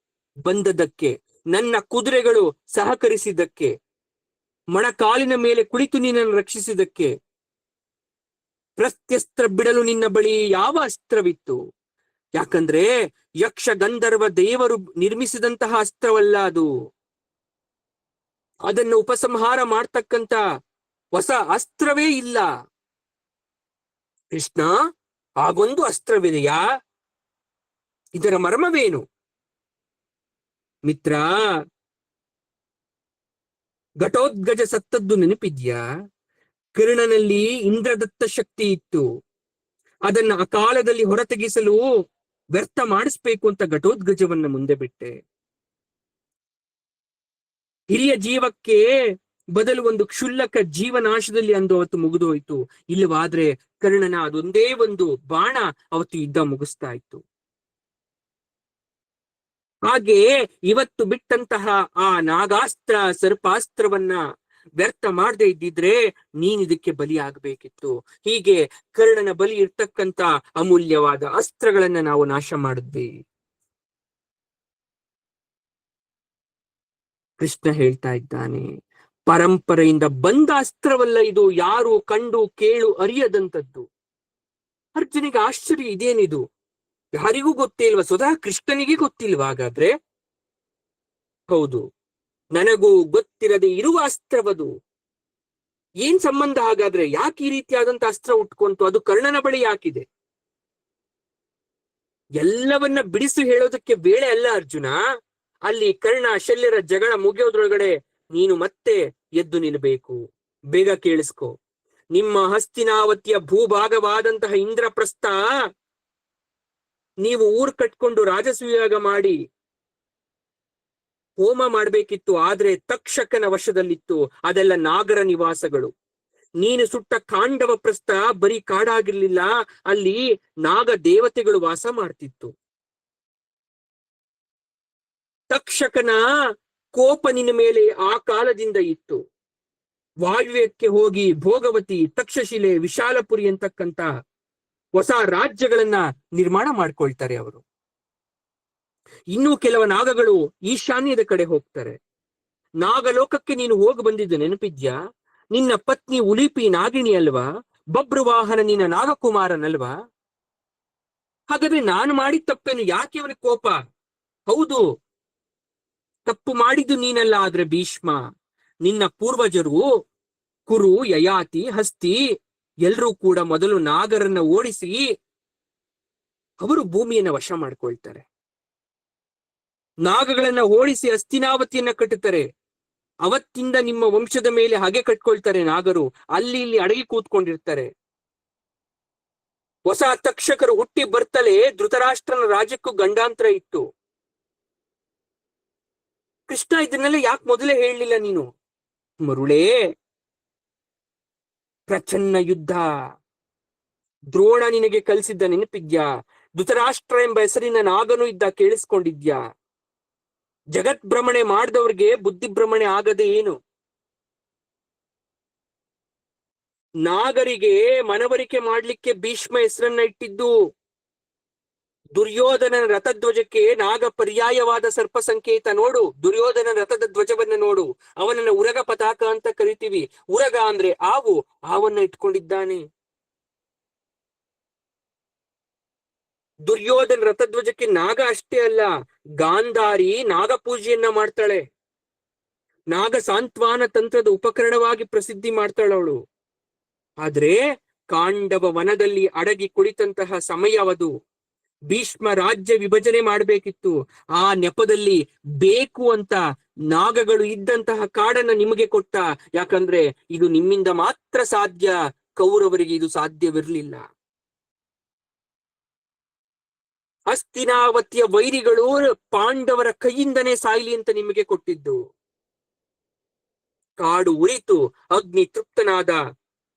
ಬಂದದ್ದಕ್ಕೆ, ನನ್ನ ಕುದುರೆಗಳು ಸಹಕರಿಸಿದ್ದಕ್ಕೆ, ಮೊಣಕಾಲಿನ ಮೇಲೆ ಕುಳಿತು ನಿನ್ನನ್ನು ರಕ್ಷಿಸಿದ್ದಕ್ಕೆ. ಪ್ರತ್ಯಸ್ತ್ರ ಬಿಡಲು ನಿನ್ನ ಬಳಿ ಯಾವ ಅಸ್ತ್ರವಿತ್ತು? ಯಾಕಂದ್ರೆ ಯಕ್ಷ ಗಂಧರ್ವ ದೇವರು ನಿರ್ಮಿಸಿದಂತಹ ಅಸ್ತ್ರವಲ್ಲ ಅದು. ಅದನ್ನು ಉಪಸಂಹಾರ ಮಾಡ್ತಕ್ಕಂತ ಹೊಸ ಅಸ್ತ್ರವೇ ಇಲ್ಲ. ಕೃಷ್ಣ, ಆಗೊಂದು ಅಸ್ತ್ರವಿದೆಯಾ? ಇದರ ಮರ್ಮವೇನು? ಮಿತ್ರ, ಘಟೋದ್ಗಜ ಸತ್ತದ್ದು ನೆನಪಿದ್ಯಾ? ಕರ್ಣನಲ್ಲಿ ಇಂದ್ರದತ್ತ ಶಕ್ತಿ ಇತ್ತು. ಅದನ್ನ ಅಕಾಲದಲ್ಲಿ ಹೊರತೆಗಿಸಲು ವ್ಯರ್ಥ ಮಾಡಿಸ್ಬೇಕು ಅಂತ ಘಟೋದ್ಗಜವನ್ನ ಮುಂದೆ ಬಿಟ್ಟೆ. ಹಿರಿಯ ಜೀವಕ್ಕೆ ಬದಲು ಒಂದು ಕ್ಷುಲ್ಲಕ ಜೀವನಾಶದಲ್ಲಿ ಅಂದು ಅವತ್ತು ಮುಗಿದೋಯ್ತು. ಇಲ್ಲವಾದ್ರೆ ಕರ್ಣನ ಅದೊಂದೇ ಒಂದು ಬಾಣ ಅವತ್ತು ಯುದ್ಧ ಮುಗಿಸ್ತಾ ಇತ್ತು. ಹಾಗೆ ಇವತ್ತು ಬಿಟ್ಟಂತಹ ಆ ನಾಗಾಸ್ತ್ರ ಸರ್ಪಾಸ್ತ್ರವನ್ನ ವ್ಯರ್ಥ ಮಾಡದೆ ಇದ್ದಿದ್ರೆ ನೀನ್ ಇದಕ್ಕೆ ಬಲಿ ಆಗ್ಬೇಕಿತ್ತು. ಹೀಗೆ ಕರ್ಣನ ಬಲಿ ಇರ್ತಕ್ಕಂತ ಅಮೂಲ್ಯವಾದ ಅಸ್ತ್ರಗಳನ್ನ ನಾವು ನಾಶ ಮಾಡಿದ್ವಿ. ಕೃಷ್ಣ ಹೇಳ್ತಾ ಇದ್ದಾನೆ, ಪರಂಪರೆಯಿಂದ ಬಂದ ಅಸ್ತ್ರವಲ್ಲ ಇದು, ಯಾರು ಕಂಡು ಕೇಳು ಅರಿಯದಂತದ್ದು. ಅರ್ಜುನಿಗೆ ಆಶ್ಚರ್ಯ, ಇದೇನಿದು, ಯಾರಿಗೂ ಗೊತ್ತೇ ಇಲ್ವಾ? ಸ್ವತಃ ಕೃಷ್ಣನಿಗೆ ಗೊತ್ತಿಲ್ವಾ? ಹಾಗಾದ್ರೆ ಹೌದು, ನನಗೂ ಗೊತ್ತಿರದೆ ಇರುವ ಅಸ್ತ್ರವದು. ಏನ್ ಸಂಬಂಧ ಹಾಗಾದ್ರೆ? ಯಾಕೆ ಈ ರೀತಿಯಾದಂತ ಅಸ್ತ್ರ ಉಟ್ಕೊಂತು? ಅದು ಕರ್ಣನ ಬಳಿ ಯಾಕಿದೆ? ಎಲ್ಲವನ್ನ ಬಿಡಿಸಿ ಹೇಳೋದಕ್ಕೆ ವೇಳೆ ಅಲ್ಲ ಅರ್ಜುನ. ಅಲ್ಲಿ ಕರ್ಣ ಶಲ್ಯರ ಜಗಳ ಮುಗಿಯೋದ್ರೊಳಗಡೆ ನೀನು ಮತ್ತೆ ಎದ್ದು ನಿಲ್ಬೇಕು. ಬೇಗ ಕೇಳಿಸ್ಕೊ. ನಿಮ್ಮ ಹಸ್ತಿನಾವತಿಯ ಭೂಭಾಗವಾದಂತಹ ಇಂದ್ರಪ್ರಸ್ಥ ನೀವು ಊರ್ ಕಟ್ಕೊಂಡು ರಾಜಸೂಯಾಗ ಮಾಡಿ ಹೋಮ ಮಾಡ್ಬೇಕಿತ್ತು. ಆದ್ರೆ ತಕ್ಷಕನ ವಶದಲ್ಲಿತ್ತು. ಅದೆಲ್ಲ ನಾಗರ ನಿವಾಸಗಳು. ನೀನು ಸುಟ್ಟ ಕಾಂಡವ ಪ್ರಸ್ಥ ಬರೀ ಕಾಡಾಗಿರ್ಲಿಲ್ಲ, ಅಲ್ಲಿ ನಾಗ ದೇವತೆಗಳು ವಾಸ ಮಾಡ್ತಿತ್ತು. ತಕ್ಷಕನ ಕೋಪ ನಿನ್ನ ಮೇಲೆ ಆ ಕಾಲದಿಂದ ಇತ್ತು. ವಾಯುವ್ಯಕ್ಕೆ ಹೋಗಿ ಭೋಗವತಿ, ತಕ್ಷಶಿಲೆ, ವಿಶಾಲಪುರಿ ಅಂತಕ್ಕಂತ ಹೊಸ ರಾಜ್ಯಗಳನ್ನ ನಿರ್ಮಾಣ ಮಾಡ್ಕೊಳ್ತಾರೆ ಅವರು. ಇನ್ನೂ ಕೆಲವು ನಾಗಗಳು ಈಶಾನ್ಯದ ಕಡೆ ಹೋಗ್ತಾರೆ. ನಾಗಲೋಕಕ್ಕೆ ನೀನು ಹೋಗಿ ಬಂದಿದ್ದು ನೆನಪಿದ್ಯಾ? ನಿನ್ನ ಪತ್ನಿ ಉಲಿಪಿ ನಾಗಿಣಿ ಅಲ್ವಾ? ಬಬ್ರುವಾಹನ ನಿನ್ನ ನಾಗಕುಮಾರನಲ್ವಾ? ಹಾಗಾದ್ರೆ ನಾನು ಮಾಡಿದ ತಪ್ಪೇನು? ಯಾಕೆ ಅವನಿಗೆ ಕೋಪ? ಹೌದು, ತಪ್ಪು ಮಾಡಿದ್ದು ನೀನಲ್ಲ, ಆದ್ರೆ ಭೀಷ್ಮ. ನಿನ್ನ ಪೂರ್ವಜರು ಕುರು, ಯಯಾತಿ, ಹಸ್ತಿ ಎಲ್ರೂ ಕೂಡ ಮೊದಲು ನಾಗರನ್ನ ಓಡಿಸಿ ಅವರು ಭೂಮಿಯನ್ನ ವಶ ಮಾಡ್ಕೊಳ್ತಾರೆ. ನಾಗಗಳನ್ನ ಓಡಿಸಿ ಹಸ್ತಿನಾವತಿಯನ್ನ ಕಟ್ಟುತ್ತಾರೆ. ಅವತ್ತಿಂದ ನಿಮ್ಮ ವಂಶದ ಮೇಲೆ ಹಗೆ ಕಟ್ಕೊಳ್ತಾರೆ ನಾಗರು. ಅಲ್ಲಿ ಇಲ್ಲಿ ಅಡಗಿ ಕೂತ್ಕೊಂಡಿರ್ತಾರೆ. ಹೊಸ ತಕ್ಷಕರು ಹುಟ್ಟಿ ಬರ್ತಲೇ ಧೃತರಾಷ್ಟ್ರನ ರಾಜ್ಯಕ್ಕೂ ಗಂಡಾಂತರ ಇತ್ತು. ಕೃಷ್ಣ ಇದನ್ನೆಲ್ಲ ಯಾಕೆ ಮೊದಲೇ ಹೇಳಲಿಲ್ಲ ನೀನು? ಮರುಳೇ, ಪ್ರಚನ್ನ ಯುದ್ಧ ದ್ರೋಣ ನಿನಗೆ ಕಲಿಸಿದ್ದ ನೆನಪಿದ್ಯಾ? ಧೃತರಾಷ್ಟ್ರ ಎಂಬ ಹೆಸರಿನ ನಾಗನು ಇದ್ದ, ಕೇಳಿಸ್ಕೊಂಡಿದ್ಯಾ? ಜಗತ್ ಭ್ರಮಣೆ ಮಾಡಿದವ್ರಿಗೆ ಬುದ್ಧಿ ಭ್ರಮಣೆ ಆಗದೆ ಏನು? ನಾಗರಿಗೆ ಮನವರಿಕೆ ಮಾಡ್ಲಿಕ್ಕೆ ಭೀಷ್ಮ ಹೆಸರನ್ನ ಇಟ್ಟಿದ್ದು. ದುರ್ಯೋಧನನ ರಥಧ್ವಜಕ್ಕೆ ನಾಗ ಪರ್ಯಾಯವಾದ ಸರ್ಪ ಸಂಕೇತ ನೋಡು. ದುರ್ಯೋಧನ ರಥದ ಧ್ವಜವನ್ನ ನೋಡು. ಅವನನ್ನ ಉರಗ ಪತಾಕ ಅಂತ ಕರಿತೀವಿ. ಉರಗ ಅಂದ್ರೆ ಆವು, ಆವನ್ನ ಇಟ್ಕೊಂಡಿದ್ದಾನೆ. ದುರ್ಯೋಧನ ರಥಧ್ವಜಕ್ಕೆ ನಾಗ ಅಷ್ಟೇ ಅಲ್ಲ, ಗಾಂಧಾರಿ ನಾಗ ಪೂಜೆಯನ್ನ ಮಾಡ್ತಾಳೆ. ನಾಗ ಸಾಂತ್ವಾನ ತಂತ್ರದ ಉಪಕರಣವಾಗಿ ಪ್ರಸಿದ್ಧಿ ಮಾಡ್ತಾಳವಳು. ಆದ್ರೆ ಕಾಂಡವ ವನದಲ್ಲಿ ಅಡಗಿ ಕುಳಿತಂತಹ ಸಮಯವದು. ಭೀಷ್ಮ ರಾಜ್ಯ ವಿಭಜನೆ ಮಾಡಬೇಕಿತ್ತು. ಆ ನೆಪದಲ್ಲಿ ಬೇಕು ಅಂತ ನಾಗಗಳು ಇದ್ದಂತಹ ಕಾಡನ್ನ ನಿಮಗೆ ಕೊಟ್ಟ. ಯಾಕಂದ್ರೆ ಇದು ನಿಮ್ಮಿಂದ ಮಾತ್ರ ಸಾಧ್ಯ, ಕೌರವರಿಗೆ ಇದು ಸಾಧ್ಯವಿರಲಿಲ್ಲ. ಹಸ್ತಿನಾವತಿಯ ವೈರಿಗಳು ಪಾಂಡವರ ಕೈಯಿಂದನೇ ಸಾಯ್ಲಿ ಅಂತ ನಿಮಗೆ ಕೊಟ್ಟಿದ್ದು. ಕಾಡು ಉರಿತು, ಅಗ್ನಿ ತೃಪ್ತನಾದ.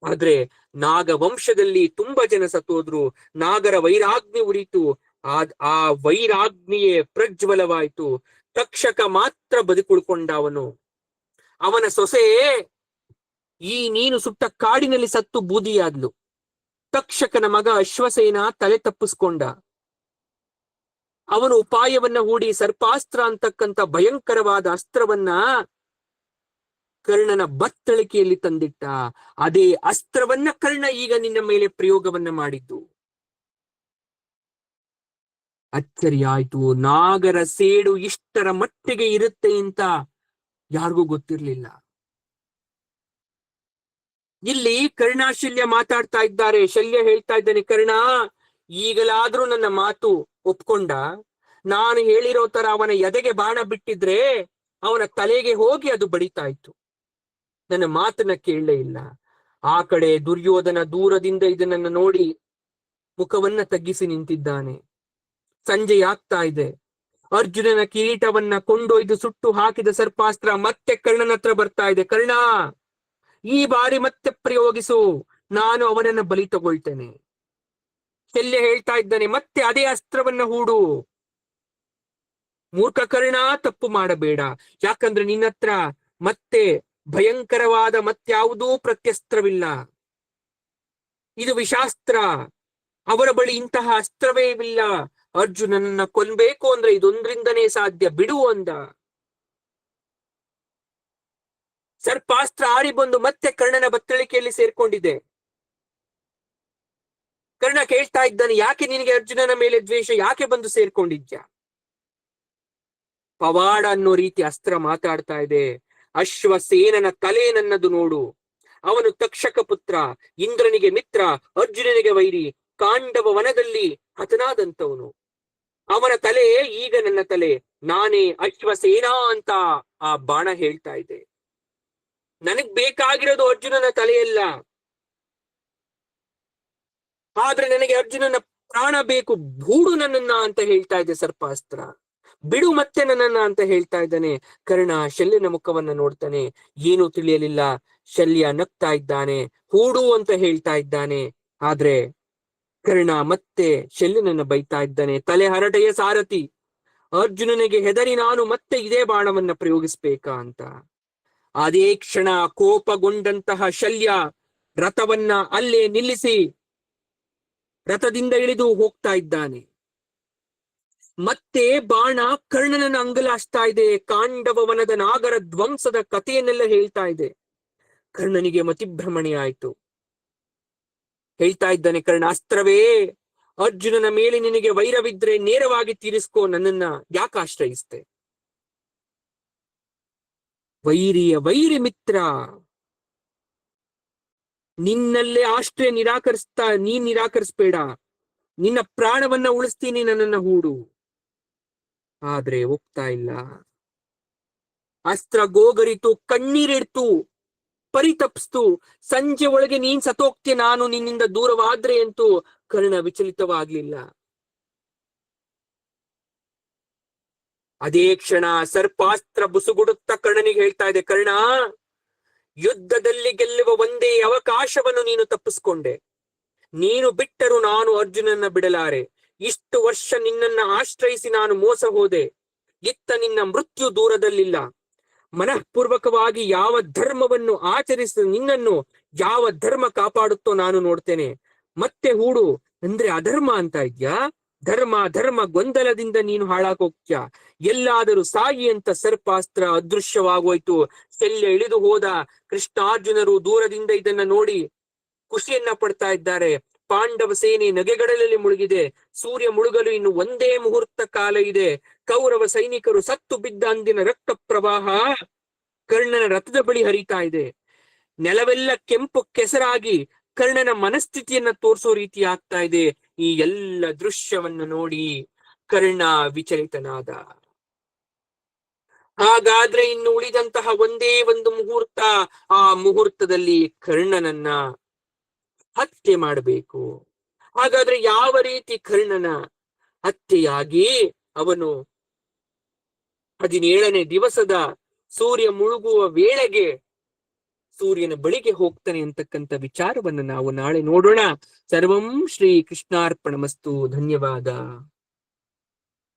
ಆದ್ರೆ ನಾಗ ವಂಶದಲ್ಲಿ ತುಂಬಾ ಜನ ಸತ್ತೋದ್ರು. ನಾಗರ ವೈರಾಗ್ನಿ ಉರಿತು. ಆ ವೈರಾಗ್ನಿಯೇ ಪ್ರಜ್ವಲವಾಯಿತು. ತಕ್ಷಕ ಮಾತ್ರ ಬದುಕುಳ್ಕೊಂಡ. ಅವನ ಸೊಸೆ ಈ ನೀನು ಸುಟ್ಟ ಕಾಡಿನಲ್ಲಿ ಸತ್ತು ಬೂದಿಯಾದ್ಲು. ತಕ್ಷಕನ ಮಗ ಅಶ್ವಸೇನ ತಲೆ ತಪ್ಪಿಸ್ಕೊಂಡ. ಅವನು ಉಪಾಯವನ್ನ ಹೂಡಿ ಸರ್ಪಾಸ್ತ್ರ ಅಂತಕ್ಕಂಥ ಭಯಂಕರವಾದ ಅಸ್ತ್ರವನ್ನ ಕರ್ಣನ ಬತ್ತಳಿಕೆಯಲ್ಲಿ ತಂದಿಟ್ಟ. ಅದೇ ಅಸ್ತ್ರವನ್ನ ಕರ್ಣ ಈಗ ನಿನ್ನ ಮೇಲೆ ಪ್ರಯೋಗವನ್ನ ಮಾಡಿದ್ದು. ಅಚ್ಚರಿ ಆಯ್ತು. ನಾಗರ ಸೇಡು ಇಷ್ಟರ ಮಟ್ಟಿಗೆ ಇರುತ್ತೆ ಅಂತ ಯಾರಿಗೂ ಗೊತ್ತಿರ್ಲಿಲ್ಲ. ಇಲ್ಲಿ ಕರ್ಣ ಶಲ್ಯ ಮಾತಾಡ್ತಾ ಇದ್ದಾರೆ. ಶಲ್ಯ ಹೇಳ್ತಾ ಇದ್ದಾನೆ, ಕರ್ಣ ಈಗಲಾದ್ರೂ ನನ್ನ ಮಾತು ಒಪ್ಕೊಂಡ. ನಾನು ಹೇಳಿರೋ ತರ ಅವನ ಎದೆಗೆ ಬಾಣ ಬಿಟ್ಟಿದ್ರೆ ಅವನ ತಲೆಗೆ ಹೋಗಿ ಅದು ಬಡಿತಾ ಇತ್ತು. ನನ್ನ ಮಾತನ್ನ ಕೇಳಲೇ ಇಲ್ಲ. ಆ ಕಡೆ ದುರ್ಯೋಧನ ದೂರದಿಂದ ಇದನ್ನ ನೋಡಿ ಮುಖವನ್ನ ತಗ್ಗಿಸಿ ನಿಂತಿದ್ದಾನೆ. ಸಂಜೆ ಆಗ್ತಾ ಇದೆ. ಅರ್ಜುನನ ಕಿರೀಟವನ್ನ ಕೊಂಡೊಯ್ದು ಸುಟ್ಟು ಹಾಕಿದ ಸರ್ಪಾಸ್ತ್ರ ಮತ್ತೆ ಕರ್ಣನ ಹತ್ರ ಬರ್ತಾ ಇದೆ. ಕರ್ಣ, ಈ ಬಾರಿ ಮತ್ತೆ ಪ್ರಯೋಗಿಸು, ನಾನು ಅವನನ್ನ ಬಲಿ ತಗೊಳ್ತೇನೆ. ಶಲ್ಯ ಹೇಳ್ತಾ ಇದ್ದಾನೆ, ಮತ್ತೆ ಅದೇ ಅಸ್ತ್ರವನ್ನ ಹೂಡು. ಮೂರ್ಖ ಕರ್ಣ, ತಪ್ಪು ಮಾಡಬೇಡ. ಯಾಕಂದ್ರೆ ನಿನ್ನ ಹತ್ರ ಮತ್ತೆ ಭಯಂಕರವಾದ ಮತ್ಯಾವುದೂ ಪ್ರತ್ಯಸ್ತ್ರವಿಲ್ಲ. ಇದು ವಿಷಾಸ್ತ್ರ. ಅವರ ಬಳಿ ಇಂತಹ ಅಸ್ತ್ರವೇ ಇಲ್ಲ. ಅರ್ಜುನನನ್ನ ಕೊಲ್ಬೇಕು ಅಂದ್ರೆ ಇದೊಂದ್ರಿಂದನೇ ಸಾಧ್ಯ, ಬಿಡು ಅಂದ. ಸರ್ಪಾಸ್ತ್ರ ಆರಿ ಬಂದು ಮತ್ತೆ ಕರ್ಣನ ಬತ್ತಳಿಕೆಯಲ್ಲಿ ಸೇರ್ಕೊಂಡಿದೆ. ಕರ್ಣ ಕೇಳ್ತಾ ಇದ್ದಾನೆ, ಯಾಕೆ ನಿನಗೆ ಅರ್ಜುನನ ಮೇಲೆ ದ್ವೇಷ? ಯಾಕೆ ಬಂದು ಸೇರ್ಕೊಂಡಿದ್ಯಾ? ಪವಾಡ ಅನ್ನೋ ರೀತಿ ಅಸ್ತ್ರ ಮಾತಾಡ್ತಾ ಇದೆ. ಅಶ್ವಸೇನನ ತಲೆ ನನ್ನದು ನೋಡು. ಅವನು ತಕ್ಷಕ ಪುತ್ರ, ಇಂದ್ರನಿಗೆ ಮಿತ್ರ, ಅರ್ಜುನನಿಗೆ ವೈರಿ, ಕಾಂಡವ ವನದಲ್ಲಿ ಹತನಾದಂತವನು. ಅವನ ತಲೆ ಈಗ ನನ್ನ ತಲೆ. ನಾನೇ ಅಶ್ವಸೇನಾ ಅಂತ ಆ ಬಾಣ ಹೇಳ್ತಾ ಇದೆ. ನನಗ್ ಬೇಕಾಗಿರೋದು ಅರ್ಜುನನ ತಲೆಯಲ್ಲ, ಆದ್ರೆ ನನಗೆ ಅರ್ಜುನನ ಪ್ರಾಣ ಬೇಕು. ಬೂಡು ನನ್ನನ್ನ ಅಂತ ಹೇಳ್ತಾ ಇದೆ ಸರ್ಪಾಸ್ತ್ರ. ಬಿಡು ಮತ್ತೆ ನನ್ನನ್ನ ಅಂತ ಹೇಳ್ತಾ ಇದ್ದಾನೆ. ಕರ್ಣ ಶಲ್ಯನ ಮುಖವನ್ನ ನೋಡ್ತಾನೆ, ಏನೂ ತಿಳಿಯಲಿಲ್ಲ. ಶಲ್ಯ ನಗ್ತಾ ಇದ್ದಾನೆ, ಹೂಡು ಅಂತ ಹೇಳ್ತಾ ಇದ್ದಾನೆ. ಆದ್ರೆ ಕರ್ಣ ಮತ್ತೆ ಶಲ್ಯನನ್ನ ಬೈತಾ ಇದ್ದಾನೆ, ತಲೆ ಹರಟೆಯ ಸಾರಥಿ, ಅರ್ಜುನನಿಗೆ ಹೆದರಿ ನಾನು ಮತ್ತೆ ಇದೇ ಬಾಣವನ್ನ ಪ್ರಯೋಗಿಸ್ಬೇಕಾ ಅಂತ. ಅದೇ ಕ್ಷಣ ಕೋಪಗೊಂಡಂತಹ ಶಲ್ಯ ರಥವನ್ನ ಅಲ್ಲೇ ನಿಲ್ಲಿಸಿ ರಥದಿಂದ ಇಳಿದು ಹೋಗ್ತಾ ಇದ್ದಾನೆ. ಮತ್ತೆ ಬಾಣ ಕರ್ಣನನ್ನ ಅಂಗಲಾಸ್ತಾ ಇದೆ. ಕಾಂಡವ ವನದ ನಾಗರ ಧ್ವಂಸದ ಕಥೆಯನ್ನೆಲ್ಲ ಹೇಳ್ತಾ ಇದೆ. ಕರ್ಣನಿಗೆ ಮತಿಭ್ರಮಣೆ ಆಯ್ತು. ಹೇಳ್ತಾ ಇದ್ದಾನೆ ಕರ್ಣ, ಅಸ್ತ್ರವೇ, ಅರ್ಜುನನ ಮೇಲೆ ನಿನಗೆ ವೈರವಿದ್ರೆ ನೇರವಾಗಿ ತೀರಿಸ್ಕೋ, ನನ್ನನ್ನ ಯಾಕೆ ಆಶ್ರಯಿಸ್ತೆ? ವೈರಿಯ ವೈರಿ ಮಿತ್ರ, ನಿನ್ನಲ್ಲೇ ಆಶ್ರಯ ನೀನ್ ನಿರಾಕರಿಸ್ಬೇಡ. ನಿನ್ನ ಪ್ರಾಣವನ್ನ ಉಳಿಸ್ತೀನಿ, ನನ್ನನ್ನ ಹೂಡು. ಆದ್ರೆ ಒಪ್ತಾ ಇಲ್ಲ. ಅಸ್ತ್ರ ಗೋಗರಿತು, ಕಣ್ಣೀರಿಡ್ತು, ಪರಿತಪ್ಸ್ತು. ಸಂಜೆ ಒಳಗೆ ನೀನ್ ಸತ್ತೋಗ್ತೀಯ, ನಾನು ನಿನ್ನಿಂದ ದೂರವಾದ್ರೆ ಅಂತೂ ಕರ್ಣ ವಿಚಲಿತವಾಗ್ಲಿಲ್ಲ. ಅದೇ ಕ್ಷಣ ಸರ್ಪಾಸ್ತ್ರ ಬುಸುಗುಡುತ್ತ ಕರ್ಣನಿಗೆ ಹೇಳ್ತಾ ಇದೆ, ಕರ್ಣ, ಯುದ್ಧದಲ್ಲಿ ಗೆಲ್ಲುವ ಒಂದೇ ಅವಕಾಶವನ್ನು ನೀನು ತಪ್ಪಿಸ್ಕೊಂಡೆ. ನೀನು ಬಿಟ್ಟರು ನಾನು ಅರ್ಜುನನ್ನ ಬಿಡಲಾರೆ. ಇಷ್ಟು ವರ್ಷ ನಿನ್ನನ್ನ ಆಶ್ರಯಿಸಿ ನಾನು ಮೋಸ ಹೋದೆ. ಇತ್ತ ನಿನ್ನ ಮೃತ್ಯು ದೂರದಲ್ಲಿಲ್ಲ. ಮನಃಪೂರ್ವಕವಾಗಿ ಯಾವ ಧರ್ಮವನ್ನು ಆಚರಿಸಿದ ನಿನ್ನನ್ನು ಯಾವ ಧರ್ಮ ಕಾಪಾಡುತ್ತೋ ನಾನು ನೋಡ್ತೇನೆ. ಮತ್ತೆ ಹೂಡು ಅಂದ್ರೆ ಅಧರ್ಮ ಅಂತ ಇದ್ಯಾ? ಧರ್ಮ ಗೊಂದಲದಿಂದ ನೀನು ಹಾಳಾಗೋಗ್ತ್ಯ. ಎಲ್ಲಾದರೂ ಸಾಯಿ ಅಂತ ಸರ್ಪಾಸ್ತ್ರ ಅದೃಶ್ಯವಾಗೋಯ್ತು. ಶಲ್ಯ ಇಳಿದು ಹೋದ. ಕೃಷ್ಣಾರ್ಜುನರು ದೂರದಿಂದ ಇದನ್ನ ನೋಡಿ ಖುಷಿಯನ್ನ ಪಡ್ತಾ ಇದ್ದಾರೆ. ಪಾಂಡವ ಸೇನೆ ನಗೆಗಡಲಲ್ಲಿ ಮುಳುಗಿದೆ. ಸೂರ್ಯ ಮುಳುಗಲು ಇನ್ನು ಒಂದೇ ಮುಹೂರ್ತ ಕಾಲ ಇದೆ. ಕೌರವ ಸೈನಿಕರು ಸತ್ತು ಬಿದ್ದ ಅಂದಿನ ರಕ್ತ ಪ್ರವಾಹ ಕರ್ಣನ ರಥದ ಬಳಿ ಹರಿತಾ ಇದೆ. ನೆಲವೆಲ್ಲ ಕೆಂಪು ಕೆಸರಾಗಿ ಕರ್ಣನ ಮನಸ್ಥಿತಿಯನ್ನ ತೋರಿಸೋ ರೀತಿ ಆಗ್ತಾ ಇದೆ. ಈ ಎಲ್ಲ ದೃಶ್ಯವನ್ನು ನೋಡಿ ಕರ್ಣ ವಿಚಲಿತನಾದ. ಹಾಗಾದ್ರೆ ಇನ್ನು ಉಳಿದಂತಹ ಒಂದೇ ಒಂದು ಮುಹೂರ್ತ, ಆ ಮುಹೂರ್ತದಲ್ಲಿ ಕರ್ಣನನ್ನ ಹತ್ಯೆ ಮಾಡಬೇಕು. ಹಾಗಾದ್ರೆ ಯಾವ ರೀತಿ ಕರ್ಣನ ಹತ್ಯೆಯಾಗಿ ಅವನು 17ನೇ ದಿವಸದ ಸೂರ್ಯ ಮುಳುಗುವ ವೇಳೆಗೆ ಸೂರ್ಯನ ಬಳಿಗೆ ಹೋಗ್ತಾನೆ ಅಂತಕ್ಕಂಥ ವಿಚಾರವನ್ನು ನಾವು ನಾಳೆ ನೋಡೋಣ. ಸರ್ವಂ ಶ್ರೀ ಕೃಷ್ಣಾರ್ಪಣಮಸ್ತು. ಧನ್ಯವಾದ.